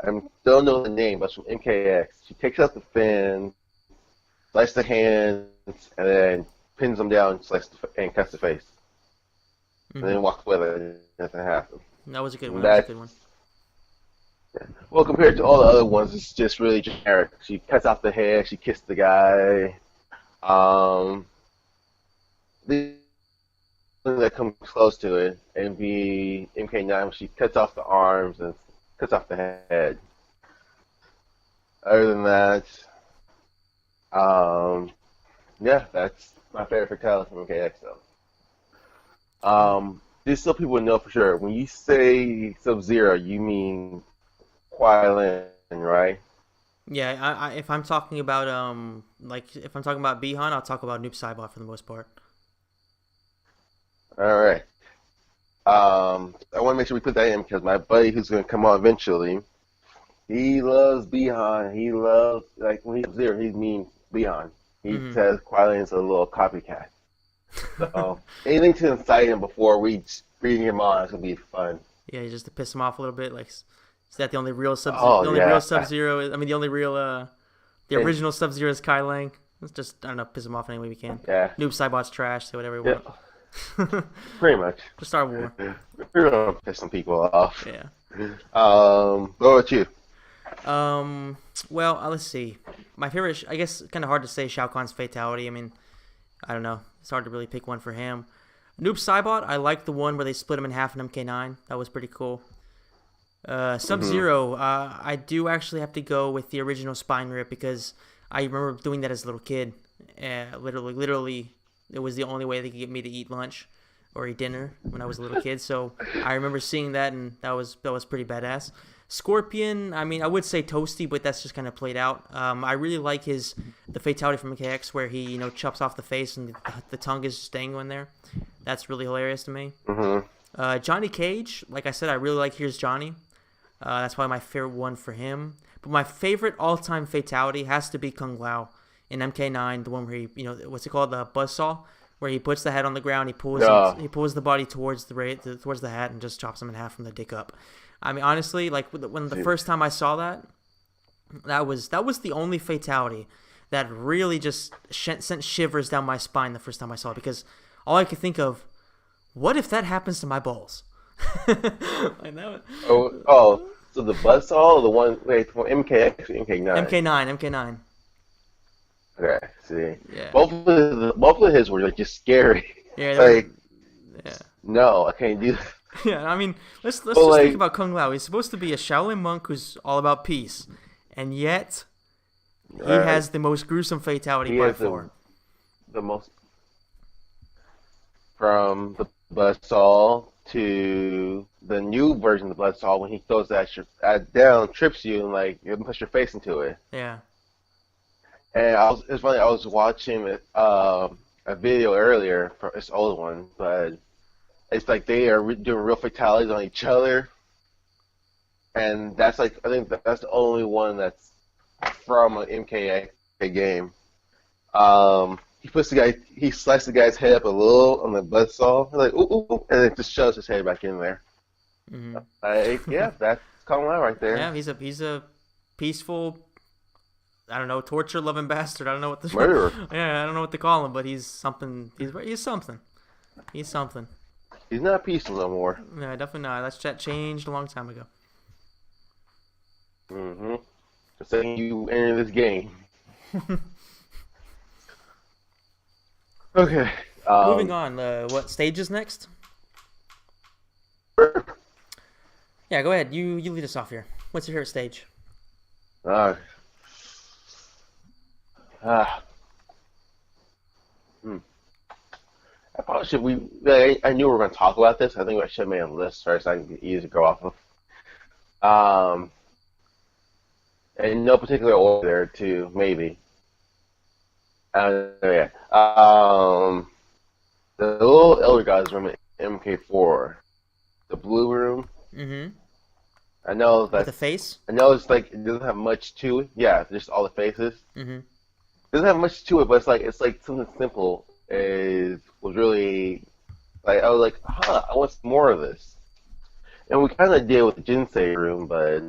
[SPEAKER 2] I don't know the name, but it's from MKX. She takes out the fin, slices the hands, and then pins them down, and cuts the face, and
[SPEAKER 1] Mm-hmm.
[SPEAKER 2] then walks with it. And nothing happens.
[SPEAKER 1] That was a good one.
[SPEAKER 2] And
[SPEAKER 1] That was a
[SPEAKER 2] that's
[SPEAKER 1] good one.
[SPEAKER 2] well compared to all the other ones, it's just really generic. She cuts off the head. She kissed the guy. Um, the thing that comes close to it, and be MK9, she cuts off the arms and cuts off the head. Other than that, um, yeah, that's my favorite fatality from MKX though.
[SPEAKER 1] Oh.
[SPEAKER 2] Just so people know for sure, when you say Sub Zero, you mean Quilin, right?
[SPEAKER 1] Yeah. If I'm talking about like if I'm talking about Bihan, I'll talk about Noob Saibot for the most part.
[SPEAKER 2] All right. I want to make sure we put that in because my buddy who's going to come on eventually, he loves Bihan. He loves, like, when he's there, he means Bihan. He
[SPEAKER 1] Mm-hmm.
[SPEAKER 2] says Quailin's a little copycat. So, anything to incite him before we bring him on is going to be fun.
[SPEAKER 1] Yeah, just to piss him off a little bit. Like, is that the only real
[SPEAKER 2] Oh,
[SPEAKER 1] the only real
[SPEAKER 2] yeah.
[SPEAKER 1] Sub Zero? I mean, the only real the
[SPEAKER 2] And,
[SPEAKER 1] original Sub Zero is Kai Lang. Let's just I don't know, piss him off any way we can.
[SPEAKER 2] yeah.
[SPEAKER 1] Noob Saibot's trash. Say whatever we
[SPEAKER 2] Yeah.
[SPEAKER 1] want.
[SPEAKER 2] Pretty much.
[SPEAKER 1] Just start war.
[SPEAKER 2] We're going to piss some people off.
[SPEAKER 1] Yeah.
[SPEAKER 2] What about you?
[SPEAKER 1] Well, let's see. My favorite, I guess, kind of hard to say. Shao Kahn's fatality. I mean, I don't know. It's hard to really pick one for him. Noob Saibot, I like the one where they split him in half in MK9. That was pretty cool.
[SPEAKER 2] Hmm.
[SPEAKER 1] Sub-Zero, I do actually have to go with the original spine rip because I remember doing that as a little kid. Literally, it was the only way they could get me to eat lunch or eat dinner when I was a little kid. So I remember seeing that, and that was pretty badass. Scorpion, I mean, I would say toasty, but that's just kind of played out. I really like the fatality from MKX where he chops off the face and the tongue is just dangling there. That's really hilarious to me.
[SPEAKER 2] Hmm.
[SPEAKER 1] Johnny Cage, like I said, I really like Here's Johnny. That's probably my favorite one for him. But my favorite all-time fatality has to be Kung Lao in MK9, the one where he, what's it called, the buzzsaw, where he puts the head on the ground,
[SPEAKER 2] No.
[SPEAKER 1] he pulls the body towards towards the hat and just chops him in half from the dick up. I mean, honestly, like when the
[SPEAKER 2] See,
[SPEAKER 1] first time I saw that, that was the only fatality that really just sent shivers down my spine the first time I saw it because all I could think of, what if that happens to my balls? Like that.
[SPEAKER 2] oh, so the buzzsaw, the one wait from MKX, MK9.
[SPEAKER 1] MK9, MK9.
[SPEAKER 2] Okay, see,
[SPEAKER 1] Yeah,
[SPEAKER 2] both of his were like just scary.
[SPEAKER 1] yeah,
[SPEAKER 2] Like,
[SPEAKER 1] yeah,
[SPEAKER 2] no, I can't do that.
[SPEAKER 1] yeah. I mean, let's
[SPEAKER 2] But
[SPEAKER 1] just think
[SPEAKER 2] like,
[SPEAKER 1] about Kung Lao. He's supposed to be a Shaolin monk who's all about peace, and yet he
[SPEAKER 2] uh,
[SPEAKER 1] has the most gruesome fatality
[SPEAKER 2] he
[SPEAKER 1] by
[SPEAKER 2] has
[SPEAKER 1] far.
[SPEAKER 2] the most from the buzzsaw to the new version of the buzzsaw when he throws that down, trips you, and like you push your face into it.
[SPEAKER 1] Yeah.
[SPEAKER 2] And it's funny. I was watching a video earlier for this old one, but it's like they are doing real fatalities on each other, and that's like I think that's the only one that's from an MKA game. He sliced the guy's head up a little on the buzzsaw, like ooh, ooh, ooh, and it just shoves his head back in there.
[SPEAKER 1] Hmm.
[SPEAKER 2] Yeah, that's Kung Lao right there.
[SPEAKER 1] Yeah, he's a peaceful, I don't know, torture loving bastard. I don't know what
[SPEAKER 2] Murderer.
[SPEAKER 1] yeah, I don't know what to call him, but he's something. He's something. He's something.
[SPEAKER 2] He's not peaceful no more.
[SPEAKER 1] Yeah, definitely not. That changed a long time ago.
[SPEAKER 2] Mm-hmm. The second you enter this game. Okay.
[SPEAKER 1] Moving
[SPEAKER 2] Um.
[SPEAKER 1] on. What stage is next? Yeah, go ahead. You lead us off here. What's your favorite stage?
[SPEAKER 2] Uh, ah. Hmm. I probably should. I knew we were going to talk about this. I think I should have made a list first. So I can easy to go off of. Um. In no particular order, too. Maybe. Yeah. The little elder gods room in MK4, the blue room.
[SPEAKER 1] Mm-hmm.
[SPEAKER 2] I know
[SPEAKER 1] With
[SPEAKER 2] that.
[SPEAKER 1] the face?
[SPEAKER 2] I know it's like it doesn't have much to it. Yeah, just all the faces.
[SPEAKER 1] Mm-hmm.
[SPEAKER 2] Doesn't have much to it, but it's like something simple. Is was really like I was like, I want some more of this. And we kind of did with the Jinsei room, but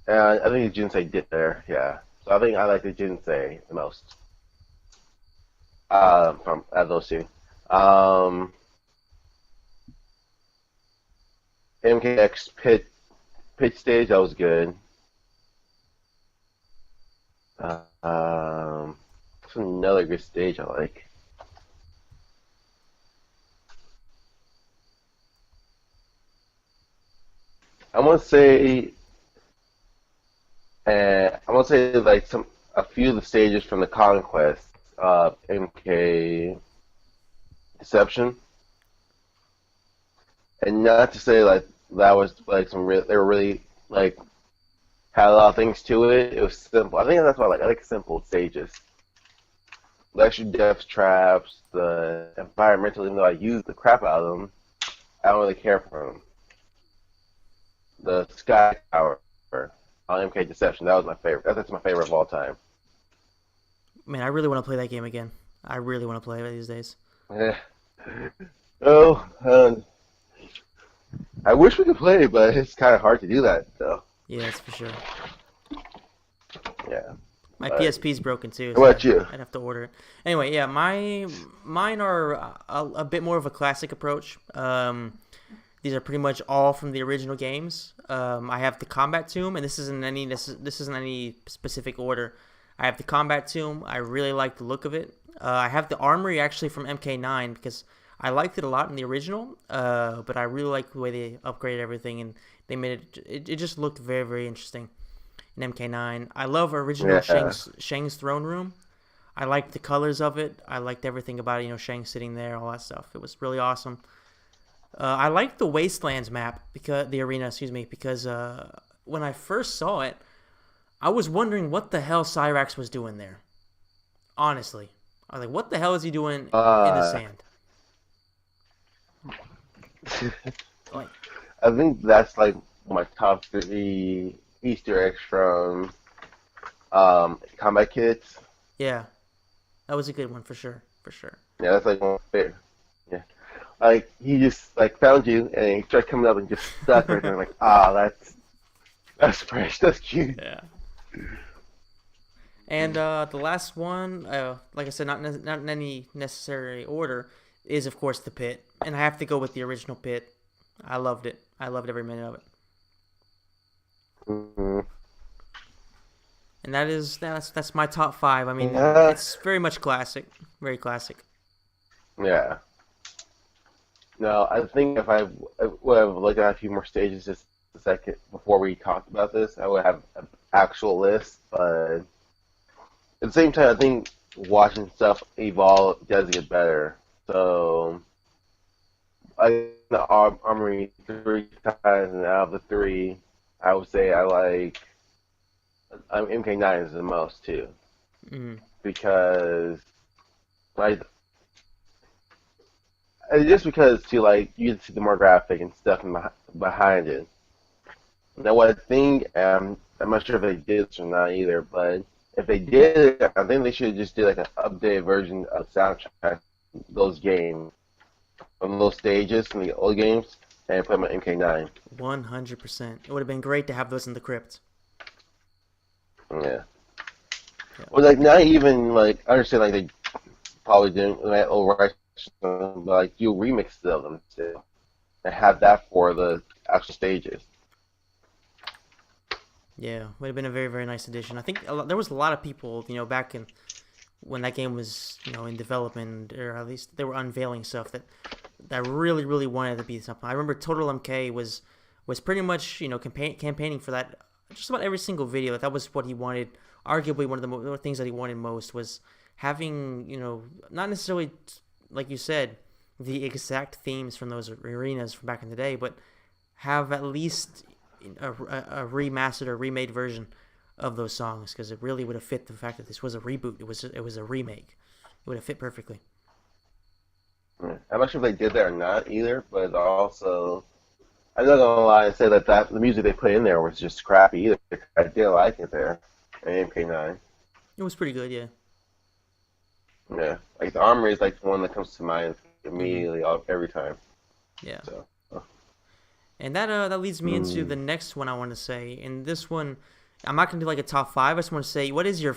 [SPEAKER 2] I think the Jinsei did there. Yeah, so I think I like the Jinsei the most from out of those two. Um, MKX pitch stage that was good. What's another good stage I like? I want to say, I want to say like a few of the stages from the Conquest, MK Deception, and not to say like that was like they were really like had a lot of things to it. It was simple. I think that's why I like simple stages. The extra depth traps, the environmental. Even though I use the crap out of them, I don't really care for them. The Sky Tower on MK Deception. That was my favorite. That's my favorite of all time.
[SPEAKER 1] Man, I really want to play that game again. I really want to play it these days.
[SPEAKER 2] Yeah. Oh, I wish we could play, but it's kind of hard to do that, though.
[SPEAKER 1] Yeah, that's for sure.
[SPEAKER 2] Yeah.
[SPEAKER 1] My
[SPEAKER 2] But
[SPEAKER 1] PSP's broken too,
[SPEAKER 2] how
[SPEAKER 1] so
[SPEAKER 2] about you?
[SPEAKER 1] I'd have to order it. Anyway, yeah, mine are a bit more of a classic approach. These are pretty much all from the original games. I have the Combat Tomb, and this isn't any specific order. I have the Combat Tomb. I really like the look of it. I have the Armory actually from MK9 because I liked it a lot in the original, but I really like the way they upgraded everything and they made it just looked very, very interesting in MK9. I love original
[SPEAKER 2] Yeah,
[SPEAKER 1] Shang's throne room. I liked the colors of it. I liked everything about it. Shang sitting there, all that stuff. It was really awesome. I liked the Wastelands map because the arena, excuse me, because when I first saw it, I was wondering what the hell Cyrax was doing there. Honestly, I was like, what the hell is he doing in the
[SPEAKER 2] uh,
[SPEAKER 1] sand? Like,
[SPEAKER 2] I think that's like my top three Easter eggs from Combat Kids.
[SPEAKER 1] yeah, that was a good one for sure, for sure.
[SPEAKER 2] Yeah, that's like one of my favorite. Yeah, like he just like found you and he tried coming up and just stuck right there. I'm like, ah, that's fresh, that's cute.
[SPEAKER 1] Yeah. And the last one, like I said, not in any necessary order, is of course the pit, and I have to go with the original pit. I loved it. I loved every minute of it.
[SPEAKER 2] Mm,
[SPEAKER 1] And that's my top five. I mean,
[SPEAKER 2] yeah,
[SPEAKER 1] it's very much classic, very classic.
[SPEAKER 2] yeah. No, I think if I would have looked at a few more stages just a second before we talked about this, I would have an actual list. But at the same time, I think watching stuff evolve does get better. So I the Armory three times, and out of the three, I would say I like MK9 is the most too
[SPEAKER 1] Mm,
[SPEAKER 2] because like just because too like you get to see the more graphic and stuff behind it. Now, what I think, I'm not sure if they did this or not either, but if they did, I think they should just do like an updated version of soundtrack those games from those stages from the old games and put them on MK9.
[SPEAKER 1] 100%. It would have been great to have those in the crypt.
[SPEAKER 2] Yeah.
[SPEAKER 1] Yeah.
[SPEAKER 2] Well, like not even like I understand like they probably didn't like overwrite, but like you remix of them still and have that for the actual stages.
[SPEAKER 1] Yeah, would have been a very, very nice addition. I think there was a lot of people, back in when that game was, in development, or at least they were unveiling stuff that really, really wanted to be something. I remember Total MK was pretty much, campaigning for that. Just about every single video. That was what he wanted. Arguably, one of the things that he wanted most was having, not necessarily like you said, the exact themes from those arenas from back in the day, but have at least a remastered or remade version of those songs because it really would have fit the fact that this was a reboot. It was a remake. It would have fit perfectly.
[SPEAKER 2] Yeah. I'm not sure if they did that or not either, but also I'm not gonna lie and say that the music they put in there was just crappy either. I did like it there in MK9.
[SPEAKER 1] It was pretty good, yeah.
[SPEAKER 2] Yeah, like the Armory is like the one that comes to mind
[SPEAKER 1] Hmm.
[SPEAKER 2] immediately every time.
[SPEAKER 1] Yeah.
[SPEAKER 2] So,
[SPEAKER 1] And that leads me into
[SPEAKER 2] mm.
[SPEAKER 1] the next one I want to say. And this one, I'm not gonna do like a top five. I just want to say, what is your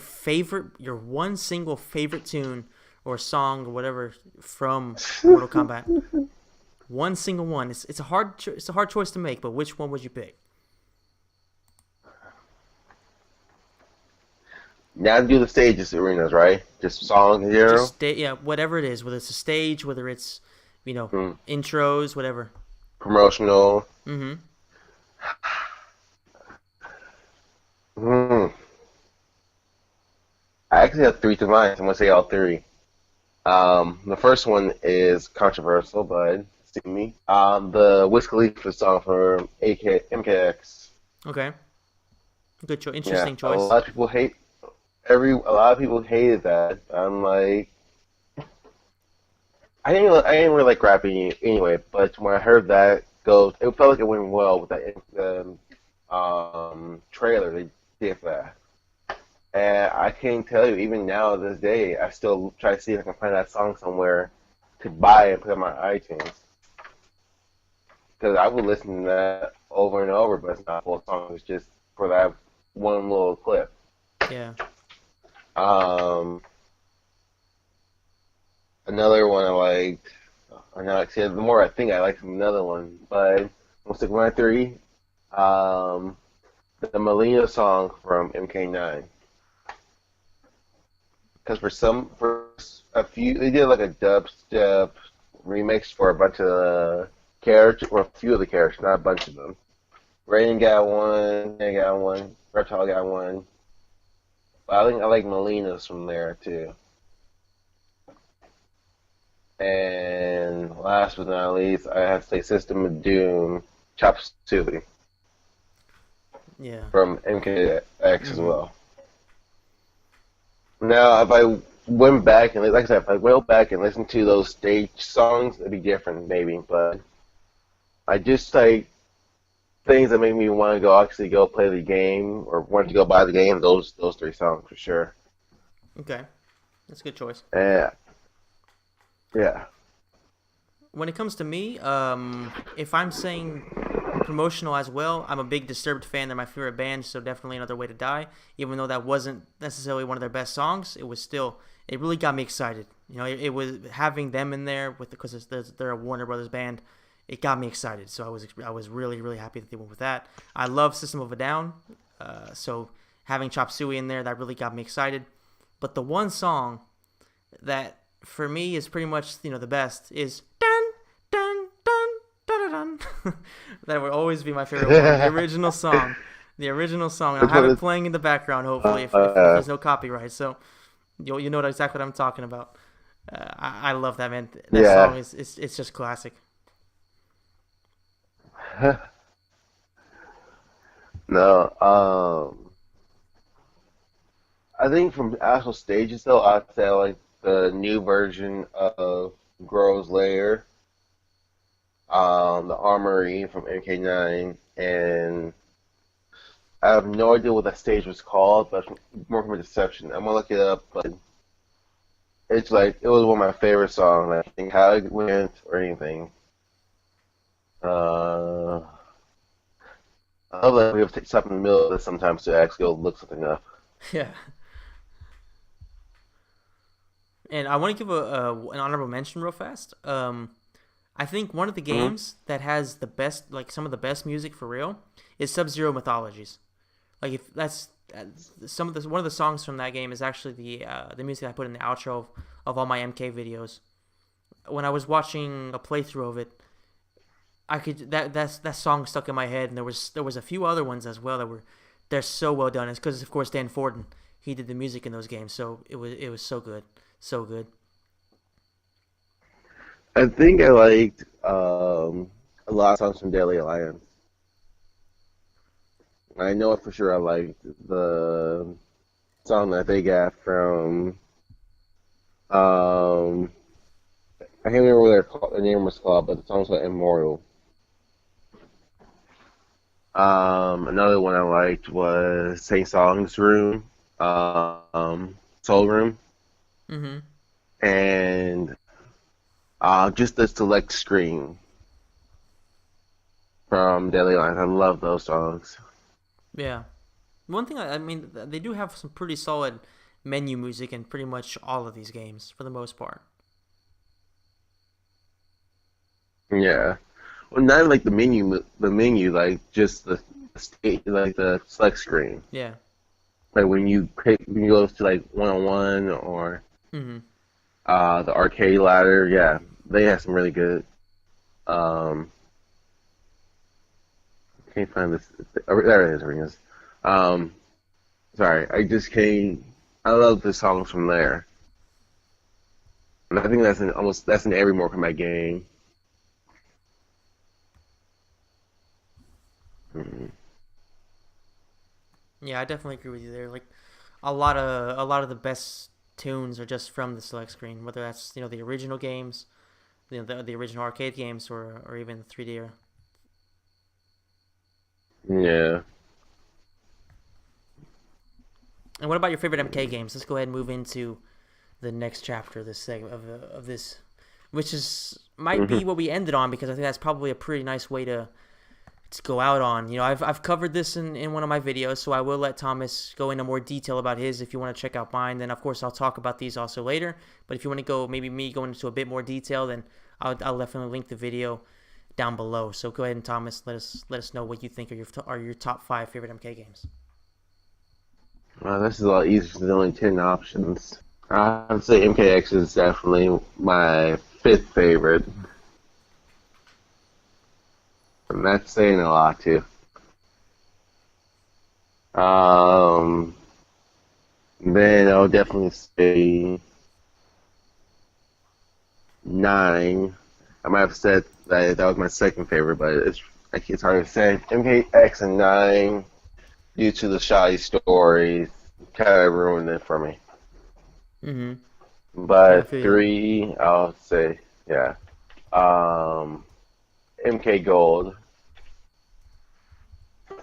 [SPEAKER 1] one single favorite tune or song or whatever from Mortal Kombat? One single one. It's a hard choice to make, but which one would you pick?
[SPEAKER 2] Now do the stages arenas, right? Just song
[SPEAKER 1] Just
[SPEAKER 2] hero,
[SPEAKER 1] yeah, whatever it is, whether it's a stage, whether it's
[SPEAKER 2] mm.
[SPEAKER 1] intros, whatever.
[SPEAKER 2] Promotional.
[SPEAKER 1] Mm-hmm.
[SPEAKER 2] Mm. I actually have three to mind. So I'm gonna say all three. The first one is controversial, but see me. The Wiz Khalifa song from MKX.
[SPEAKER 1] Okay. Good choice.
[SPEAKER 2] Yeah,
[SPEAKER 1] Interesting
[SPEAKER 2] a
[SPEAKER 1] choice.
[SPEAKER 2] lot of people hate a lot of people hated that. I'm like, I didn't really like rapping anyway, but when I heard that go, it felt like it went well with that trailer they did for that. And I can't tell you, even now to this day, I still try to see if I can find that song somewhere to buy and put on my iTunes. Because I would listen to that over and over, but it's not a full song. It's just for that one little clip.
[SPEAKER 1] Yeah.
[SPEAKER 2] Um, Another one I liked. I know, see, the more I think I like another one, but we'll stick with my three. Um, the Melina song from MK9. Because for a few, they did like a dubstep remixed for a bunch of characters, or a few of the characters, not a bunch of them. Rain got one, they got one, Reptile got one. But I think I like Melina's from there too. And last but not least, I have to say System of Doom, Chop Suey
[SPEAKER 1] Yeah.
[SPEAKER 2] from MKX as
[SPEAKER 1] Hmm.
[SPEAKER 2] well. Now, if I went back and, like I said, if I went back and listened to those stage songs, it'd be different, maybe. But I just like things that make me want to go actually go play the game or want to go buy the game. Those three songs for sure.
[SPEAKER 1] Okay, that's a good choice.
[SPEAKER 2] And yeah,
[SPEAKER 1] When it comes to me, if I'm saying promotional as well, I'm a big Disturbed fan. They're my favorite band, so definitely Another Way to Die. Even though that wasn't necessarily one of their best songs, it was still, it really got me excited. It was having them in there with because they're a Warner Brothers band. It got me excited, so I was really really happy that they went with that. I love System of a Down, so having Chop Suey in there that really got me excited. But the one song that for me is pretty much the best is dun dun dun dun dun dun. That would always be my favorite one. The original song, the original song. And I'll
[SPEAKER 2] which
[SPEAKER 1] have
[SPEAKER 2] one
[SPEAKER 1] it
[SPEAKER 2] is?
[SPEAKER 1] playing in the background. Hopefully, if
[SPEAKER 2] Uh,
[SPEAKER 1] there's no copyright, so you know exactly what I'm talking about. I love that, man. That
[SPEAKER 2] yeah.
[SPEAKER 1] song is it's just classic.
[SPEAKER 2] No. I think from actual stages though, I'd say I like the new version of Grove's Lair, the Armory from MK9, and I have no idea what that stage was called, but it's more from a deception. I'm gonna look it up, but it's like it was one of my favorite songs. I think how it went or anything. Uh, I love that we have to stop in the middle of this sometimes to actually go look something up.
[SPEAKER 1] Yeah. And I want to give an honorable mention real fast. I think one of the
[SPEAKER 2] Hmm.
[SPEAKER 1] games that has the best, like some of the best music for real, is Sub Zero Mythologies. Like if that's some of the one of the songs from that game is actually the music I put in the outro of all my MK videos. When I was watching a playthrough of it, I could that song stuck in my head, and there was a few other ones as well that were they're so well done. It's because of course Dan Forden he did the music in those games, so it was so good, so good.
[SPEAKER 2] I think I liked a lot of songs from Daily Alliance. I know for sure I liked the song that they got from um I can't remember what their name was called, but the song's called Immortal. Another one I liked was Saint Song's Room, Soul Room,
[SPEAKER 1] Mm-hmm.
[SPEAKER 2] and just the Select Screen from Daily Lines. I love those songs.
[SPEAKER 1] Yeah. One thing I mean they do have some pretty solid menu music in pretty much all of these games for the most part.
[SPEAKER 2] Yeah. Well, not like the menu, like just the state, like the Select Screen.
[SPEAKER 1] Yeah.
[SPEAKER 2] Like when you go to like 101 or
[SPEAKER 1] Mm-hmm.
[SPEAKER 2] the arcade ladder, yeah, they have some really good. Um, can't find this. Oh, there it is. Ringus. Um, sorry, I just can't. I love the songs from there, and I think that's in every Mortal Kombat game. Mhm.
[SPEAKER 1] Yeah, I definitely agree with you there. Like a lot of the best tunes are just from the select screen, whether that's the original games, the original arcade games, or even the 3D era.
[SPEAKER 2] Yeah.
[SPEAKER 1] And what about your favorite MK games? Let's go ahead and move into the next chapter of this segment of this, which is might
[SPEAKER 2] Hmm.
[SPEAKER 1] be what we ended on because I think that's probably a pretty nice way to go out on. I've covered this in one of my videos, so I will let Thomas go into more detail about his if you want to check out mine. Then, of course, I'll talk about these also later. But if you want to go, maybe me going into a bit more detail, then I'll definitely link the video down below. So go ahead and Thomas, let us know what you think are your top 5 favorite MK games.
[SPEAKER 2] This is a lot easier. There's only 10 options. I'd say MKX is definitely my fifth favorite, and that's saying a lot too. Um, then I'll definitely say nine. I might have said that was my second favorite, but it's hard to say. MKX and nine, due to the shoddy stories, kind of ruined it for me.
[SPEAKER 1] Mm-hmm. Yeah, I
[SPEAKER 2] But
[SPEAKER 1] feel you.
[SPEAKER 2] three, I'll say, yeah. Um, MK Gold.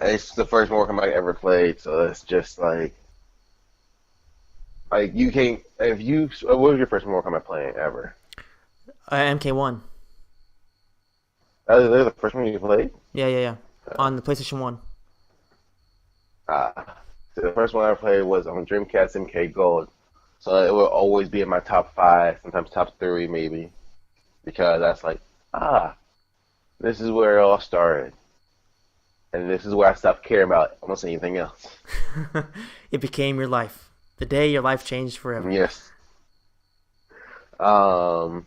[SPEAKER 2] It's the first Mortal Kombat I ever played, so it's just like you can't if you. What was your first Mortal Kombat playing ever?
[SPEAKER 1] MK1.
[SPEAKER 2] That was the first one you played.
[SPEAKER 1] Yeah, yeah, yeah.
[SPEAKER 2] Uh,
[SPEAKER 1] On the PlayStation 1.
[SPEAKER 2] uh, the first one I played was on Dreamcast MK Gold, so it will always be in my top five, sometimes top three maybe, because that's like ah, this is where it all started, and this is where I stopped caring about almost anything else.
[SPEAKER 1] It became your life. The day your life changed forever.
[SPEAKER 2] Yes. Um,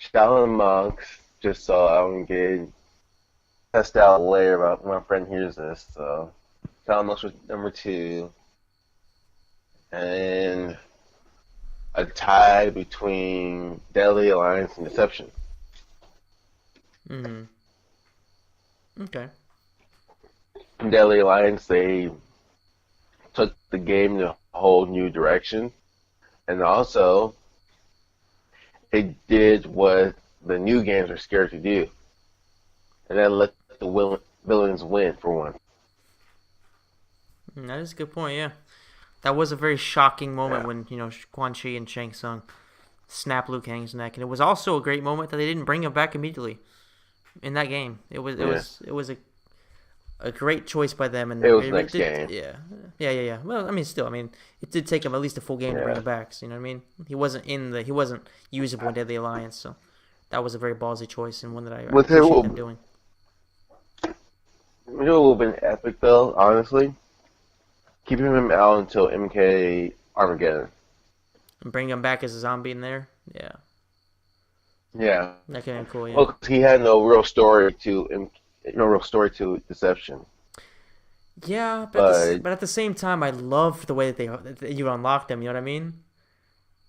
[SPEAKER 2] Shaolin Monks, just so I don't get test out later about when my friend hears this. So Shaolin Monks was number two, and a tie between Deadly Alliance and Deception.
[SPEAKER 1] Mm-hmm. Okay.
[SPEAKER 2] Deadly Alliance, they took the game in a whole new direction, and also it did what the new games are scared to do, and that let the villains win for once.
[SPEAKER 1] That is a good point, yeah. That was a very shocking moment
[SPEAKER 2] Yeah,
[SPEAKER 1] when, Quan Chi and Shang Tsung snapped Liu Kang's neck. And it was also a great moment that they didn't bring him back immediately in that game. It was it
[SPEAKER 2] yeah.
[SPEAKER 1] was it was a great choice by them,
[SPEAKER 2] It
[SPEAKER 1] and
[SPEAKER 2] was
[SPEAKER 1] it
[SPEAKER 2] next
[SPEAKER 1] did,
[SPEAKER 2] game.
[SPEAKER 1] yeah, yeah, yeah, yeah. Well, I mean, still, I mean, it did take him at least a full game to bring
[SPEAKER 2] Yeah.
[SPEAKER 1] him back. So, you know what I mean? He wasn't usable in Deadly Alliance, so that was a very ballsy choice and one that I
[SPEAKER 2] With it,
[SPEAKER 1] appreciate them
[SPEAKER 2] will,
[SPEAKER 1] doing.
[SPEAKER 2] it would have been epic though, honestly. Keeping him out until MK Armageddon.
[SPEAKER 1] And bring him back as a zombie in there, yeah,
[SPEAKER 2] Yeah.
[SPEAKER 1] that could have been cool, yeah.
[SPEAKER 2] Well, 'cause he had no real story to no real story to Deception.
[SPEAKER 1] Yeah,
[SPEAKER 2] But
[SPEAKER 1] but at the same time, I loved the way that you unlocked them. You know what I mean?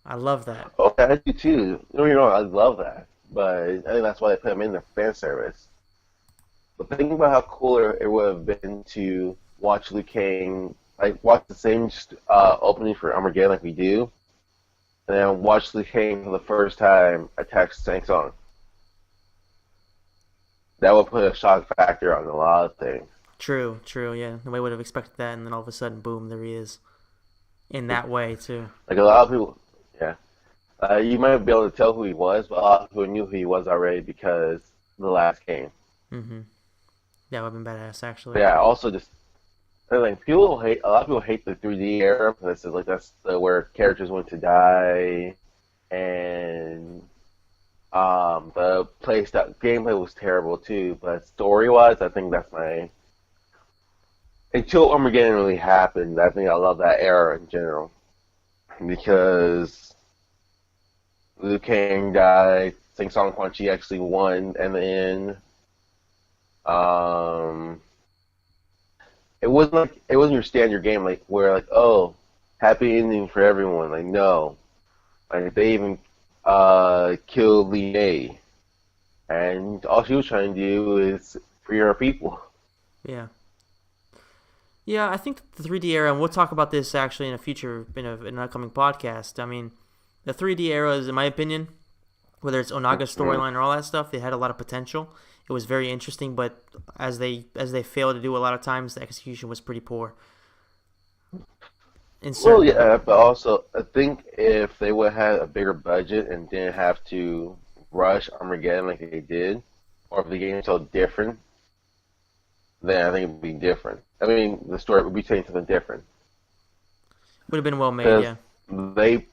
[SPEAKER 1] I love that.
[SPEAKER 2] okay, I do too. No, I love that. But I think that's why they put him in the fan service. But think about how cooler it would have been to watch Liu Kang, like watch the same opening for Armageddon like we do, and then watch Liu Kang for the first time attack Shang Tsung. That would put a shock factor on a lot of things.
[SPEAKER 1] True, true. Yeah, nobody would have expected that, and then all of a sudden, boom, there he is in that way too.
[SPEAKER 2] Like a lot of people, yeah. You might be able to tell who he was, but a lot of people knew who he was already because of the last game.
[SPEAKER 1] Mm-hmm. That would have been badass,
[SPEAKER 2] But
[SPEAKER 1] actually.
[SPEAKER 2] yeah, also just like people hate a lot of people hate the 3D era. This is like that's where characters went to die, and the play style gameplay was terrible too. But story wise, I think that's my until Armageddon really happened. I think I love that era in general because Liu Kang died. Sing Song Quan Chi actually won in the end. Um, it wasn't your standard game like where like oh happy ending for everyone. Like no, like they even killed Li Mei, and all she was trying to do is free her people.
[SPEAKER 1] Yeah, yeah. I think the 3D era, and we'll talk about this actually in a future in an upcoming podcast. I mean, the 3D era is, in my opinion, whether it's Onaga's
[SPEAKER 2] Mm.
[SPEAKER 1] storyline or all that stuff, they had a lot of potential. It was very interesting, but as they failed to do a lot of times, the execution was pretty poor in
[SPEAKER 2] Well,
[SPEAKER 1] certain.
[SPEAKER 2] yeah, but also I think if they would have had a bigger budget and didn't have to rush Armageddon like they did, or if the game was so different, then I think it would be different. I mean, the story would be saying something different
[SPEAKER 1] Would have been well made,
[SPEAKER 2] because
[SPEAKER 1] yeah.
[SPEAKER 2] they,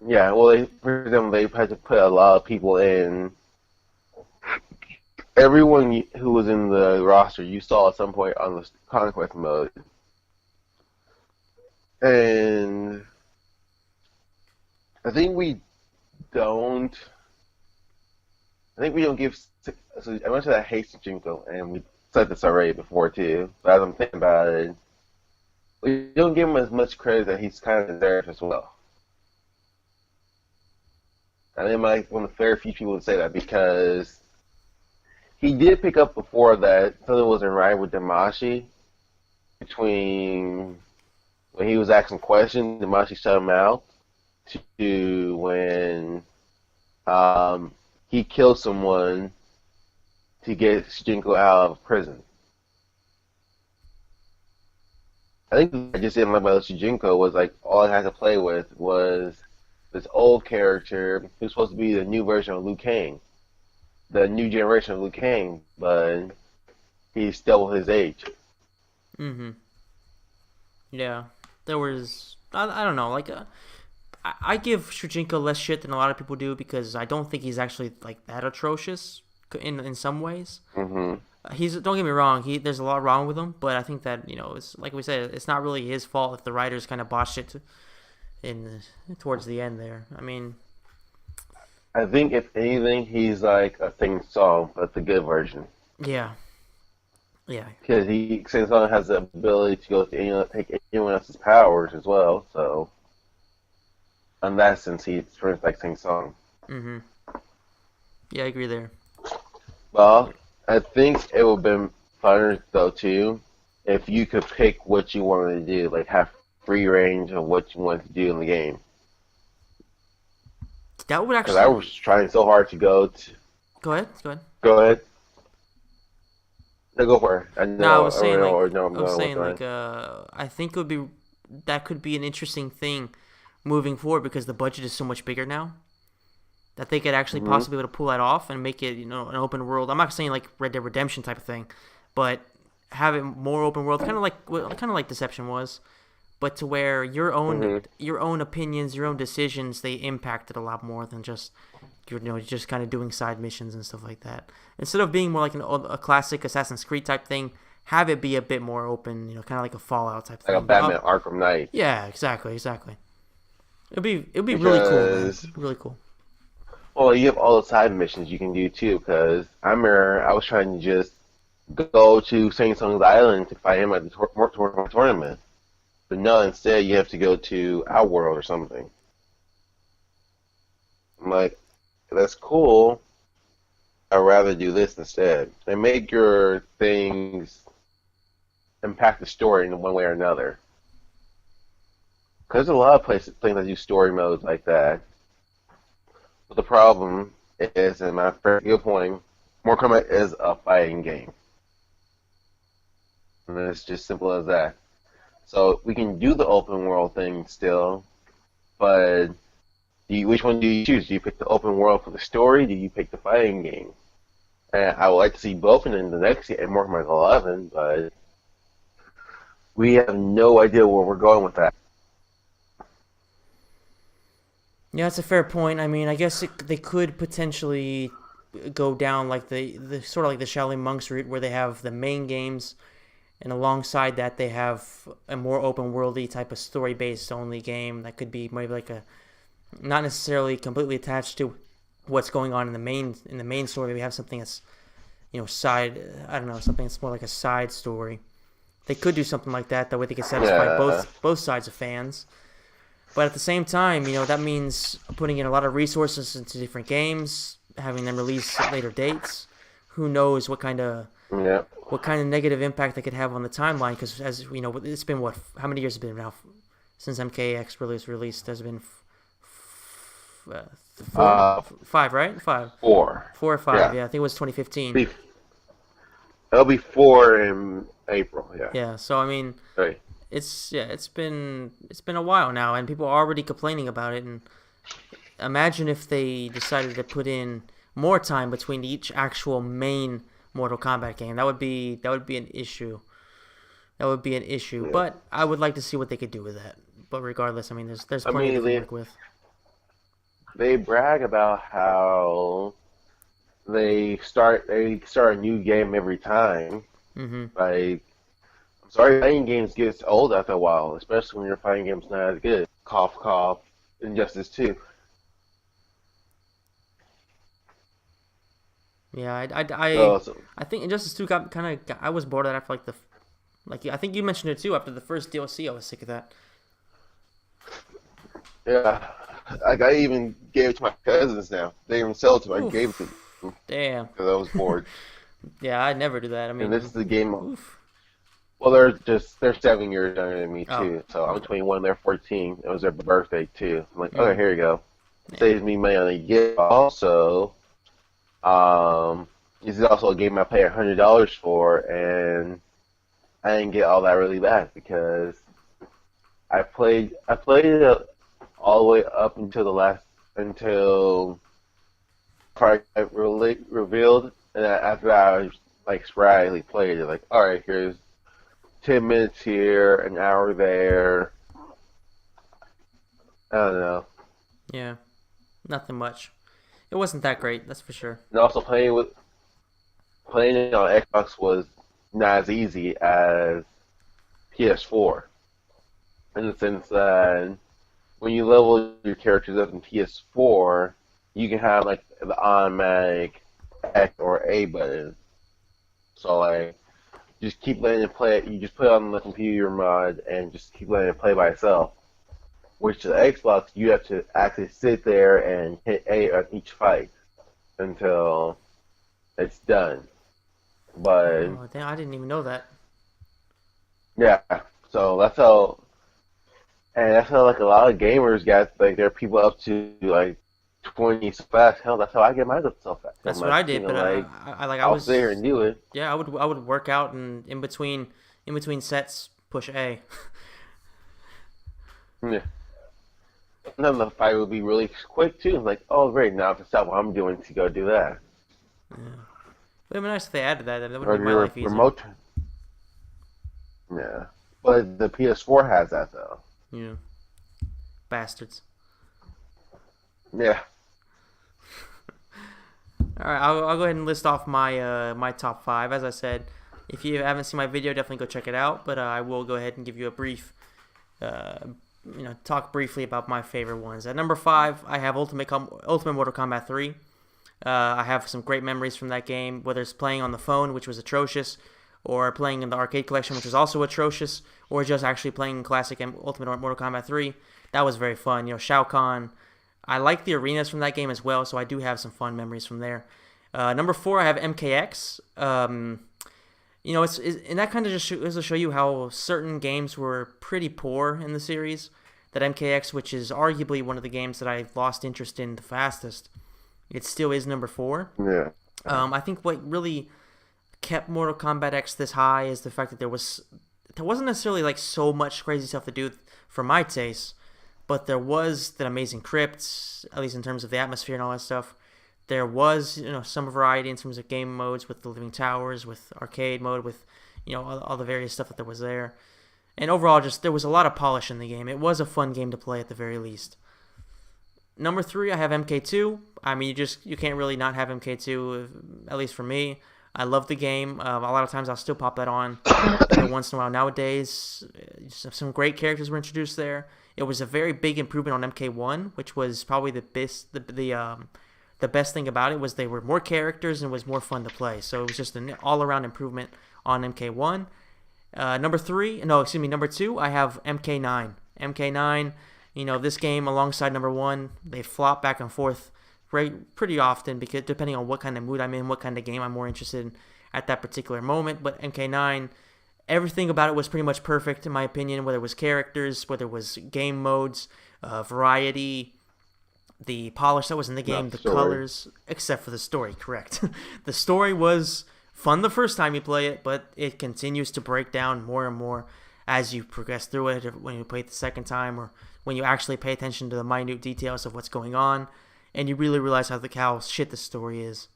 [SPEAKER 2] yeah, well, for example, they had to put a lot of people in. Everyone who was in the roster you saw at some point on the conquest mode, And I think we don't. I think we don't give. So I mentioned I hate Jinko, and we said this already before too. But as I'm thinking about it, we don't give him as much credit that he's kind of deserved as well. I think I'm like one of the very few people to say that because he did pick up before that something wasn't right with Damashi between when he was asking questions, Damashi shut him out, to when um, he killed someone to get Shinko out of prison. I think I just didn't like about Shujinko was like all I had to play with was this old character who's supposed to be the new version of Liu Kang, the new generation of Liu Kang, but he's double his age.
[SPEAKER 1] Mm-hmm. Yeah. There was I don't know, like I give Shujinko less shit than a lot of people do because I don't think he's actually like that atrocious in some ways.
[SPEAKER 2] Hmm.
[SPEAKER 1] He's don't get me wrong, there's a lot wrong with him, but I think that it's like we said, it's not really his fault if the writers kind of botched it in towards the end there. I mean,
[SPEAKER 2] I think if anything, he's like a Sing Song, but the good version.
[SPEAKER 1] yeah, yeah,
[SPEAKER 2] Because Sing Song has the ability to go to take anyone else's powers as well. So in that sense, he's pretty much like Sing Song.
[SPEAKER 1] mm-hmm, yeah, I agree there.
[SPEAKER 2] Well, I think it would have been funner though too if you could pick what you wanted to do, like have free range of what you wanted to do in the game.
[SPEAKER 1] That would
[SPEAKER 2] Because I
[SPEAKER 1] actually
[SPEAKER 2] was trying so hard to go to.
[SPEAKER 1] go ahead, go ahead.
[SPEAKER 2] Go ahead. No, go for it. I
[SPEAKER 1] No, I
[SPEAKER 2] know.
[SPEAKER 1] was
[SPEAKER 2] I
[SPEAKER 1] saying
[SPEAKER 2] already know
[SPEAKER 1] like
[SPEAKER 2] where I'm
[SPEAKER 1] I was
[SPEAKER 2] going with
[SPEAKER 1] saying
[SPEAKER 2] that.
[SPEAKER 1] like I think it would be that could be an interesting thing moving forward because the budget is so much bigger now that they could actually
[SPEAKER 2] Hmm.
[SPEAKER 1] possibly be able to pull that off and make it an open world. I'm not saying like Red Dead Redemption type of thing, but have it more open world, kind of like Deception was, but to where
[SPEAKER 2] Hmm.
[SPEAKER 1] your own opinions, your own decisions, they impacted a lot more than just just kind of doing side missions and stuff like that. Instead of being more like a classic Assassin's Creed type thing, have it be a bit more open, kind of like a Fallout type
[SPEAKER 2] Like a
[SPEAKER 1] thing. But
[SPEAKER 2] Batman Arkham Knight.
[SPEAKER 1] yeah, exactly, exactly. It'd be really cool, man.
[SPEAKER 2] Because,
[SPEAKER 1] Really cool.
[SPEAKER 2] well, you have all the side missions you can do too. Because I remember I was trying to just go to Saint Song's Island to fight him at the tournament. But no, instead you have to go to our world or something. I'm like, that's cool. I'd rather do this instead. And make your things impact the story in one way or another. Because there's a lot of places, things that do story modes like that. But the problem is, and my good point, Mortal Kombat is a fighting game. And it's just simple as that. So we can do the open world thing still, but which one do you choose? Do you pick the open world for the story? Do you pick the fighting game? And I would like to see both in the next in Mortal Kombat 11, but we have no idea where we're going with that.
[SPEAKER 1] Yeah, that's a fair point. I mean, I guess they could potentially go down like the sort of like the Shaolin Monks route, where they have the main games, and alongside that they have a more open worldy type of story based only game that could be maybe like a not necessarily completely attached to what's going on in the main story. We have something that's side. I don't know, something that's more like a side story. They could do something like that. That way they could satisfy
[SPEAKER 2] Yeah.
[SPEAKER 1] both sides of fans. But at the same time, that means putting in a lot of resources into different games, having them release at later dates. Who knows
[SPEAKER 2] Yeah.
[SPEAKER 1] what kind of negative impact they could have on the timeline? Because as we know, it's been how many years has it been now since MKX was released? There's been four,
[SPEAKER 2] Uh,
[SPEAKER 1] five, right? Five,
[SPEAKER 2] 4.
[SPEAKER 1] 4 or 5.
[SPEAKER 2] Yeah.
[SPEAKER 1] Yeah, I think it was 2015.
[SPEAKER 2] Be, it'll be 4 in April. Yeah.
[SPEAKER 1] Yeah, so I mean,
[SPEAKER 2] Right.
[SPEAKER 1] it's been a while now, and people are already complaining about it. And imagine if they decided to put in more time between each actual main Mortal Kombat game. That would be an issue. That would be an issue.
[SPEAKER 2] Yeah.
[SPEAKER 1] But I would like to see what they could do with that. But regardless, I mean, there's
[SPEAKER 2] I
[SPEAKER 1] plenty they
[SPEAKER 2] mean,
[SPEAKER 1] can work with.
[SPEAKER 2] they brag about how they start a new game every time.
[SPEAKER 1] Mm-hmm.
[SPEAKER 2] Like Sorry, fighting games gets old after a while, especially when your fighting game's not as good. Cough, cough. Injustice 2.
[SPEAKER 1] Yeah,
[SPEAKER 2] So, so
[SPEAKER 1] I think Injustice 2 got kind of. I was bored of that after like I think you mentioned it too. After the first DLC, I was sick of that.
[SPEAKER 2] yeah, like I even gave it to my cousins now. They even sell it to me. I gave it to
[SPEAKER 1] Oof,
[SPEAKER 2] them
[SPEAKER 1] damn.
[SPEAKER 2] because I was bored.
[SPEAKER 1] Yeah, I'd never do that. I
[SPEAKER 2] And this
[SPEAKER 1] mean,
[SPEAKER 2] is the game.
[SPEAKER 1] oof.
[SPEAKER 2] Well, they're 7 years younger than me
[SPEAKER 1] Oh,
[SPEAKER 2] too. So I'm
[SPEAKER 1] okay.
[SPEAKER 2] 21, they're 14. It was their birthday too. I'm like, okay,
[SPEAKER 1] Mm,
[SPEAKER 2] here you go.
[SPEAKER 1] yeah,
[SPEAKER 2] Saves me money on the gift. Also, this is also a game I paid $100 for, and I didn't get all that really back because I played it all the way up until the last until part got revealed, and after that I like sporadically played it. Like, all right, here's 10 minutes here, an hour there. I don't know.
[SPEAKER 1] yeah. Nothing much. It wasn't that great, that's for sure.
[SPEAKER 2] And also playing it on Xbox was not as easy as PS4 in the sense that when you level your characters up in PS4, you can have like the automatic X or A button. So like just keep letting it play. You just put it on the computer mod and just keep letting it play by itself. Which the Xbox, you have to actually sit there and hit A on each fight until it's done. But
[SPEAKER 1] Oh, damn, I didn't even know that.
[SPEAKER 2] yeah, so that's how like a lot of gamers got like their people up to like 20 so fast. Hell, that's how I get myself so fast. I'm
[SPEAKER 1] That's what
[SPEAKER 2] like,
[SPEAKER 1] I did, but
[SPEAKER 2] like
[SPEAKER 1] like I
[SPEAKER 2] I'll sit here and
[SPEAKER 1] was,
[SPEAKER 2] do it.
[SPEAKER 1] yeah, I would work out and in between sets push A.
[SPEAKER 2] Yeah. And then the fight would be really quick too. Like, oh great, now I have to stop what I'm doing to go do that.
[SPEAKER 1] Yeah. It would be nice if they added that. That would
[SPEAKER 2] Or
[SPEAKER 1] make my
[SPEAKER 2] your
[SPEAKER 1] life easier.
[SPEAKER 2] remote. Yeah, but the PS4 has that though.
[SPEAKER 1] You know, bastards.
[SPEAKER 2] Yeah.
[SPEAKER 1] All right, I'll go ahead and list off my top five. As I said, if you haven't seen my video, definitely go check it out. But I will go ahead and give you a brief, uh, talk briefly about my favorite ones. At number five, I have Ultimate Mortal Kombat 3. I have some great memories from that game, whether it's playing on the phone, which was atrocious, or playing in the arcade collection, which was also atrocious, or just actually playing classic Ultimate Mortal Kombat 3. That was very fun. Shao Kahn. I like the arenas from that game as well, so I do have some fun memories from there. Number four, I have MKX. And that kind of just goes to show you how certain games were pretty poor in the series. That MKX, which is arguably one of the games that I lost interest in the fastest, it still is number four.
[SPEAKER 2] Yeah.
[SPEAKER 1] I think what really kept Mortal Kombat X this high is the fact that there wasn't necessarily like so much crazy stuff to do for my taste, but there was that amazing crypts, at least in terms of the atmosphere and all that stuff. There was some variety in terms of game modes with the living towers, with arcade mode, with all the various stuff that there was there, and overall just there was a lot of polish in the game. It was a fun game to play at the very least. Number three, I have MK2. I mean, you can't really not have MK2, at least for me. I love the game. A lot of times I'll still pop that on every once in a while. Nowadays, some great characters were introduced there. It was a very big improvement on MK1, which was probably the best. The best thing about it was they were more characters and it was more fun to play. So it was just an all-around improvement on MK1. Number two, I have MK9. MK9. This game alongside number one, they flop back and forth pretty often because depending on what kind of mood I'm in, what kind of game I'm more interested in at that particular moment. But MK9, everything about it was pretty much perfect in my opinion, whether it was characters, whether it was game modes, variety, the polish that was in the game,
[SPEAKER 2] Not
[SPEAKER 1] the
[SPEAKER 2] story.
[SPEAKER 1] colors, except for the story, correct. The story was fun the first time you play it, but it continues to break down more and more as you progress through it, when you play it the second time, or when you actually pay attention to the minute details of what's going on, and you really realize how shit the story is.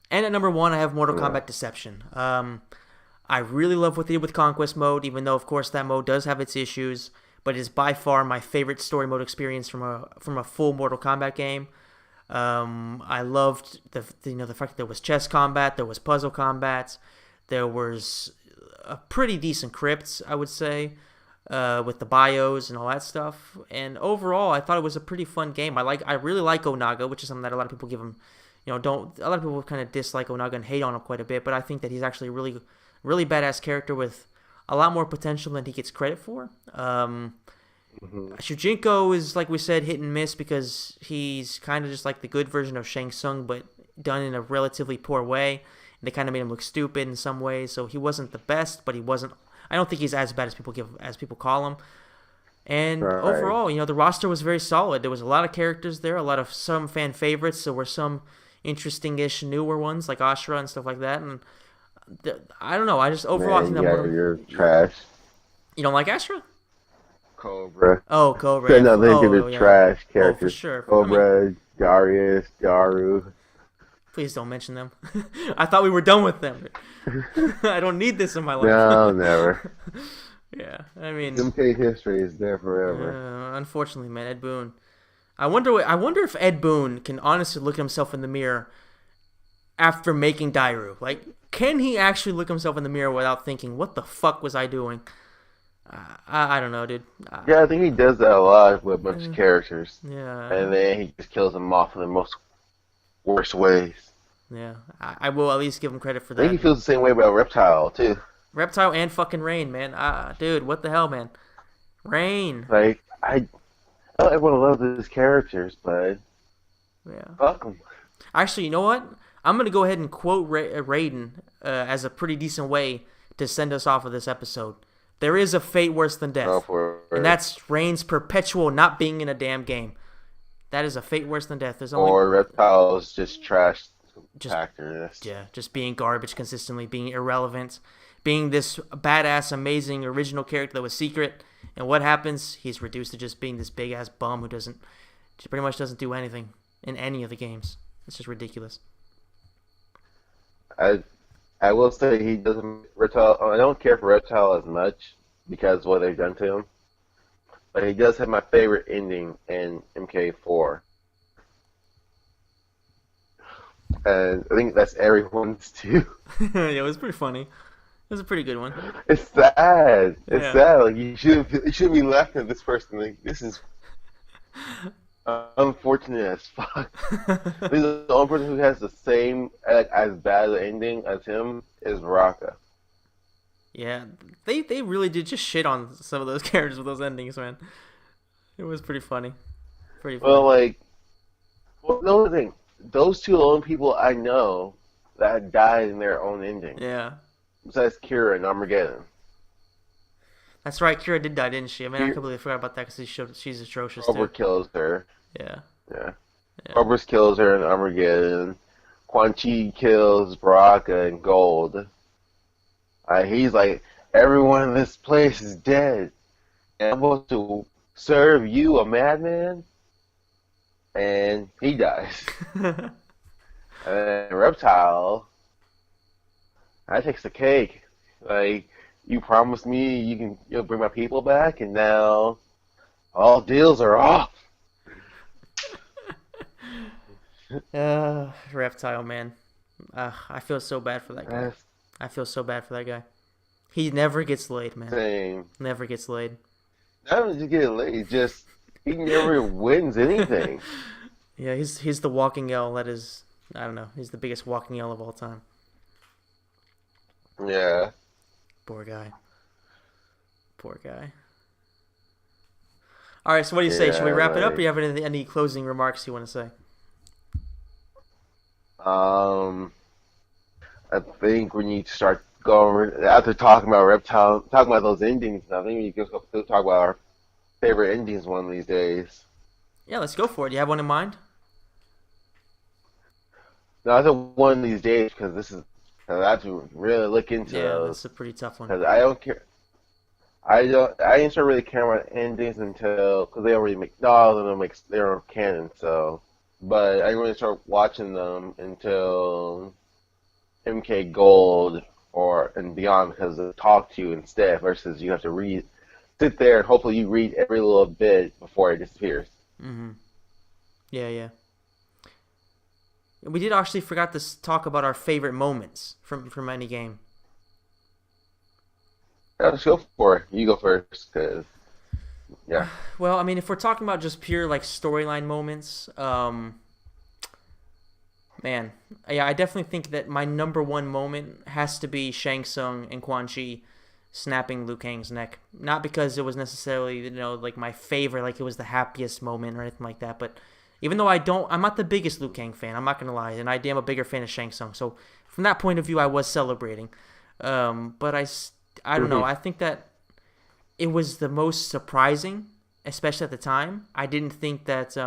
[SPEAKER 1] And at number one, I have Mortal
[SPEAKER 2] Yeah.
[SPEAKER 1] Kombat Deception. I really love what they did with Conquest Mode, even though, of course, that mode does have its issues, but it is by far my favorite story mode experience from a full Mortal Kombat game. I loved the fact that there was chess combat, there was puzzle combat, there was a pretty decent crypt, I would say, with the bios and all that stuff. And overall, I thought it was a pretty fun game. I really like Onaga, which is something that a lot of people give him, don't a lot of people kind of dislike Onaga and hate on him quite a bit. But I think that he's actually a really, really badass character with a lot more potential than he gets credit for. Shujinko is, like we said, hit and miss because he's kind of just like the good version of Shang Tsung, but done in a relatively poor way. They kind of made him look stupid in some ways, so he wasn't the best, but he wasn't. I don't think he's as bad as people call him. And overall, the roster was very solid. There was a lot of characters there, a lot of some fan favorites. There were some interesting-ish newer ones like Ashura and stuff like that. And I don't know. I just overall I think that
[SPEAKER 2] you're trash.
[SPEAKER 1] You don't like Ashura?
[SPEAKER 2] Cobra.
[SPEAKER 1] Oh, Cobra.
[SPEAKER 2] Said nothing to the trash characters.
[SPEAKER 1] Oh, for sure.
[SPEAKER 2] Cobra, Darius, Daru.
[SPEAKER 1] Please don't mention them. I thought we were done with them. I don't need this in my life.
[SPEAKER 2] No, never.
[SPEAKER 1] Yeah, I mean,
[SPEAKER 2] MK history is there forever.
[SPEAKER 1] Unfortunately, man, Ed Boon. I wonder if Ed Boon can honestly look at himself in the mirror after making Dairu. Like, can he actually look himself in the mirror without thinking, "What the fuck was I doing?" I don't know, dude.
[SPEAKER 2] Yeah, I think he does that a lot with a bunch of characters.
[SPEAKER 1] Yeah.
[SPEAKER 2] And then he just kills them off in the most worst ways.
[SPEAKER 1] Yeah, I will at least give him credit for that.
[SPEAKER 2] I think he feels the same way about Reptile, too.
[SPEAKER 1] Reptile and fucking Rain, man. Dude, what the hell, man? Rain.
[SPEAKER 2] Like, I don't everyone loves his characters, but fuck them.
[SPEAKER 1] Actually, you know what? I'm going to go ahead and quote Raiden as a pretty decent way to send us off of this episode. There is a fate worse than death. And that's Rain's perpetual not being in a damn game. That is a fate worse than death.
[SPEAKER 2] Or Reptile's just trash actor.
[SPEAKER 1] Just being garbage consistently, being irrelevant, being this badass, amazing, original character that was secret. And what happens? He's reduced to just being this big ass bum who pretty much doesn't do anything in any of the games. It's just ridiculous.
[SPEAKER 2] I will say he doesn't Reptile. I don't care for Reptile as much because of what they've done to him. But he does have my favorite ending in MK4. And I think that's everyone's too.
[SPEAKER 1] Yeah, it was pretty funny. It was a pretty good one.
[SPEAKER 2] It's sad. It's sad. Like you shouldn't be laughing at this person. Like this is unfortunate as fuck. The only person who has the same as bad an ending as him is Baraka.
[SPEAKER 1] Yeah, they really did just shit on some of those characters with those endings, man. It was pretty funny.
[SPEAKER 2] Well, the only thing, those two only people I know that died in their own ending.
[SPEAKER 1] Yeah.
[SPEAKER 2] Besides Kira and Armageddon.
[SPEAKER 1] That's right, Kira did die, didn't she? I mean, I completely forgot about that because she's atrocious too.
[SPEAKER 2] Cobra kills her.
[SPEAKER 1] Yeah.
[SPEAKER 2] Cobra kills her in Armageddon. Quan Chi kills Baraka in Gold. He's like, everyone in this place is dead. And I'm supposed to serve you, a madman? And he dies. And then Reptile, that takes the cake. Like, you promised me you'll bring my people back, and now all deals are off.
[SPEAKER 1] Reptile, man. I feel so bad for that guy. I feel so bad for that guy. He never gets laid, man.
[SPEAKER 2] Same.
[SPEAKER 1] Never gets laid.
[SPEAKER 2] Not only does he get laid, just he never wins anything.
[SPEAKER 1] Yeah, he's the walking L. That is, I don't know. He's the biggest walking L of all time.
[SPEAKER 2] Yeah.
[SPEAKER 1] Poor guy. All right, so what do you say? Should we wrap it up, or do you have any closing remarks you want to say?
[SPEAKER 2] I think we need to start going after talking about Reptile, talking about those endings. I think we need to talk about our favorite endings one of these days.
[SPEAKER 1] Yeah, let's go for it. Do you have one in mind?
[SPEAKER 2] No, I think one of these days because I have to really look into those.
[SPEAKER 1] Yeah, that's a pretty tough one.
[SPEAKER 2] Because I don't care. I didn't start really caring about endings until because they already make they're canon. So, but I didn't really start watching them until MK Gold and beyond because they talk to you instead versus you have to sit there and hopefully you read every little bit before it disappears.
[SPEAKER 1] Mm-hmm. Yeah. We did actually forgot to talk about our favorite moments from any game.
[SPEAKER 2] Let's go for it. You go first, cause yeah.
[SPEAKER 1] Well, I mean, if we're talking about just pure like storyline moments, man, yeah, I definitely think that my number one moment has to be Shang Tsung and Quan Chi snapping Liu Kang's neck. Not because it was necessarily, like my favorite, like it was the happiest moment or anything like that, but even though I'm not the biggest Liu Kang fan, I'm not gonna lie, and I am a bigger fan of Shang Tsung. So from that point of view, I was celebrating. But I don't know.
[SPEAKER 2] Hmm.
[SPEAKER 1] I think that it was the most surprising, especially at the time. I didn't think that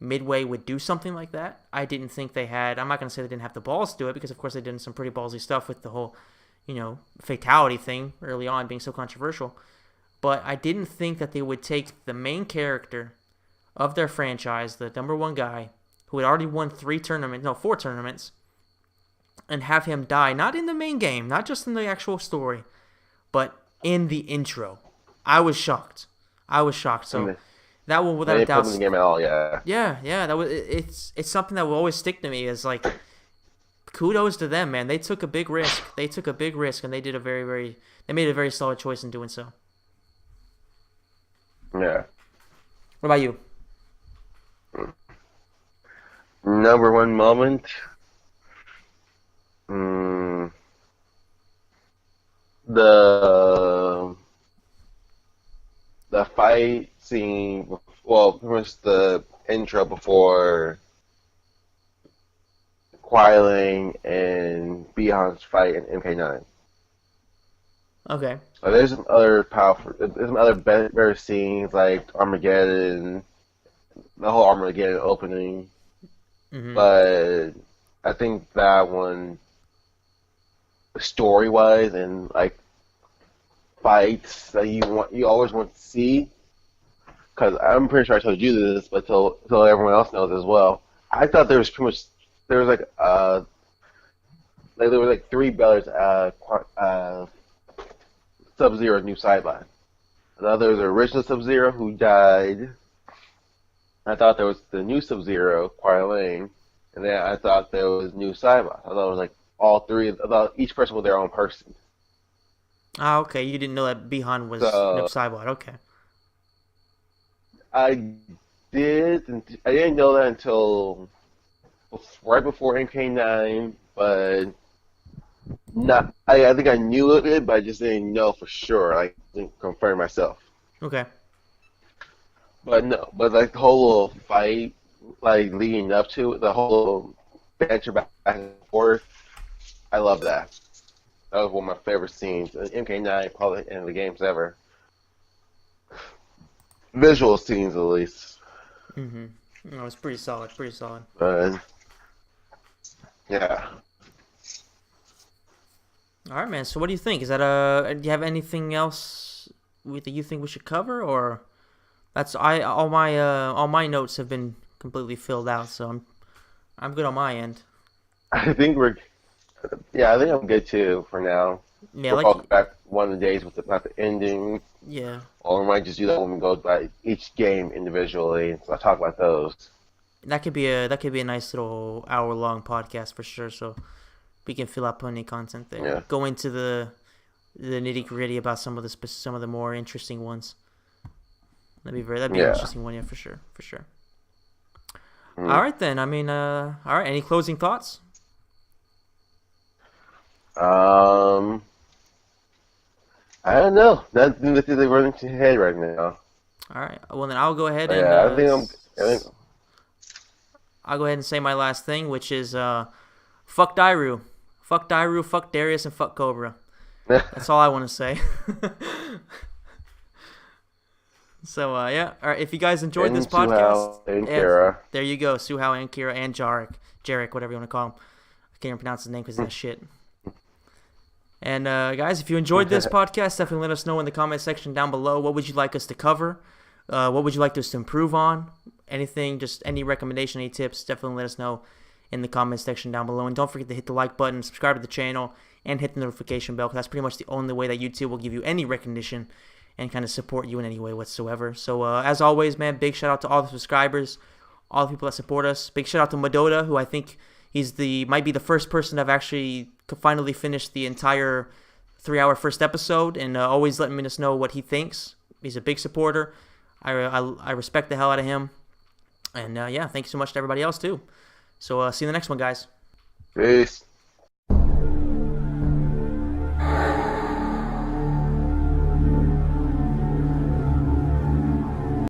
[SPEAKER 1] Midway would do something like that. I didn't think they had. I'm not gonna say they didn't have the balls to do it because of course they did some pretty ballsy stuff with the whole, fatality thing early on being so controversial. But I didn't think that they would take the main character of their franchise, the number one guy, who had already won 4 tournaments, and have him die, not in the main game, not just in the actual story, but in the intro. I was shocked. So that will, without
[SPEAKER 2] They
[SPEAKER 1] a
[SPEAKER 2] didn't put
[SPEAKER 1] doubt,
[SPEAKER 2] him in the game at all. Yeah.
[SPEAKER 1] yeah, that was it's something that will always stick to me. Is like kudos to them, man. They took a big risk. And they did they made a very solid choice in doing so.
[SPEAKER 2] Yeah.
[SPEAKER 1] What about you?
[SPEAKER 2] Number one moment. Mm, the the fight scene. Well, pretty much the intro before Quiling and Beyond's fight in MK9.
[SPEAKER 1] Okay.
[SPEAKER 2] There's some other powerful. There's some other better scenes like Armageddon, the whole Armageddon opening.
[SPEAKER 1] Mm-hmm.
[SPEAKER 2] But I think that one, story wise and like fights that you always want to see. Because I'm pretty sure I told you this, but till everyone else knows as well. I thought there was pretty much there was like there were like three brothers, Sub Zero's new sideline. Another was the original Sub Zero who died. I thought there was the new Sub Zero, Quarling, and then I thought there was new sideline. I thought it was like all three. I thought each person was their own person.
[SPEAKER 1] Ah, okay. You didn't know that Bihan was
[SPEAKER 2] So
[SPEAKER 1] Cybot. Okay.
[SPEAKER 2] I I didn't know that until right before MK9, but not. I think I knew of it, but I just didn't know for sure. I didn't confirm myself.
[SPEAKER 1] Okay.
[SPEAKER 2] But no, but like the whole little fight, like leading up to it, the whole banter back and forth, I love that. That was one of my favorite scenes. MK9 probably in the games ever. Visual scenes at least.
[SPEAKER 1] Mm-hmm. No, it's pretty solid. Pretty solid.
[SPEAKER 2] Yeah.
[SPEAKER 1] All right, man. So, what do you think? Is that Do you have anything else that you think we should cover, or that's all my notes have been completely filled out, so I'm good on my end.
[SPEAKER 2] I think we're Yeah, I think I'm good too for now.
[SPEAKER 1] Yeah,
[SPEAKER 2] We'll
[SPEAKER 1] like
[SPEAKER 2] talk back one of the days with about the ending,
[SPEAKER 1] yeah,
[SPEAKER 2] or we might just do that when we go by each game individually. So I'll talk about those.
[SPEAKER 1] that could be a nice little hour-long podcast for sure. So we can fill out plenty of content there.
[SPEAKER 2] Yeah.
[SPEAKER 1] Go into the nitty-gritty about some of the more interesting ones. That'd be an
[SPEAKER 2] Yeah.
[SPEAKER 1] interesting one, yeah, for sure, for sure. All
[SPEAKER 2] Mm.
[SPEAKER 1] right then. I mean, all right. Any closing thoughts?
[SPEAKER 2] Um, I don't know. Nothing that's really running to your head right now.
[SPEAKER 1] All right. Well, then I'll go ahead
[SPEAKER 2] But
[SPEAKER 1] and
[SPEAKER 2] yeah, I think
[SPEAKER 1] I'll go ahead and say my last thing, which is fuck Dairu, fuck Darius, and fuck Cobra. That's all I want to say. So yeah, all right. If you guys enjoyed this
[SPEAKER 2] and
[SPEAKER 1] podcast,
[SPEAKER 2] Suhao and
[SPEAKER 1] yeah,
[SPEAKER 2] Kara.
[SPEAKER 1] there you go, Suhao and Kira and Jarek, whatever you want to call him. I can't even pronounce his name because that shit. And guys, if you enjoyed this podcast, definitely let us know in the comment section down below. What would you like us to cover? What would you like us to improve on? Anything, just any recommendation, any tips, definitely let us know in the comment section down below. And don't forget to hit the like button, subscribe to the channel, and hit the notification bell, because that's pretty much the only way that YouTube will give you any recognition and kind of support you in any way whatsoever. So as always, man, big shout out to all the subscribers, all the people that support us. Big shout out to Madota, who I think might be the first person to have actually finally finished the entire 3-hour first episode, and always letting us know what he thinks. He's a big supporter. I respect the hell out of him. And yeah, thank you so much to everybody else too. So see you in the next one, guys.
[SPEAKER 2] Peace.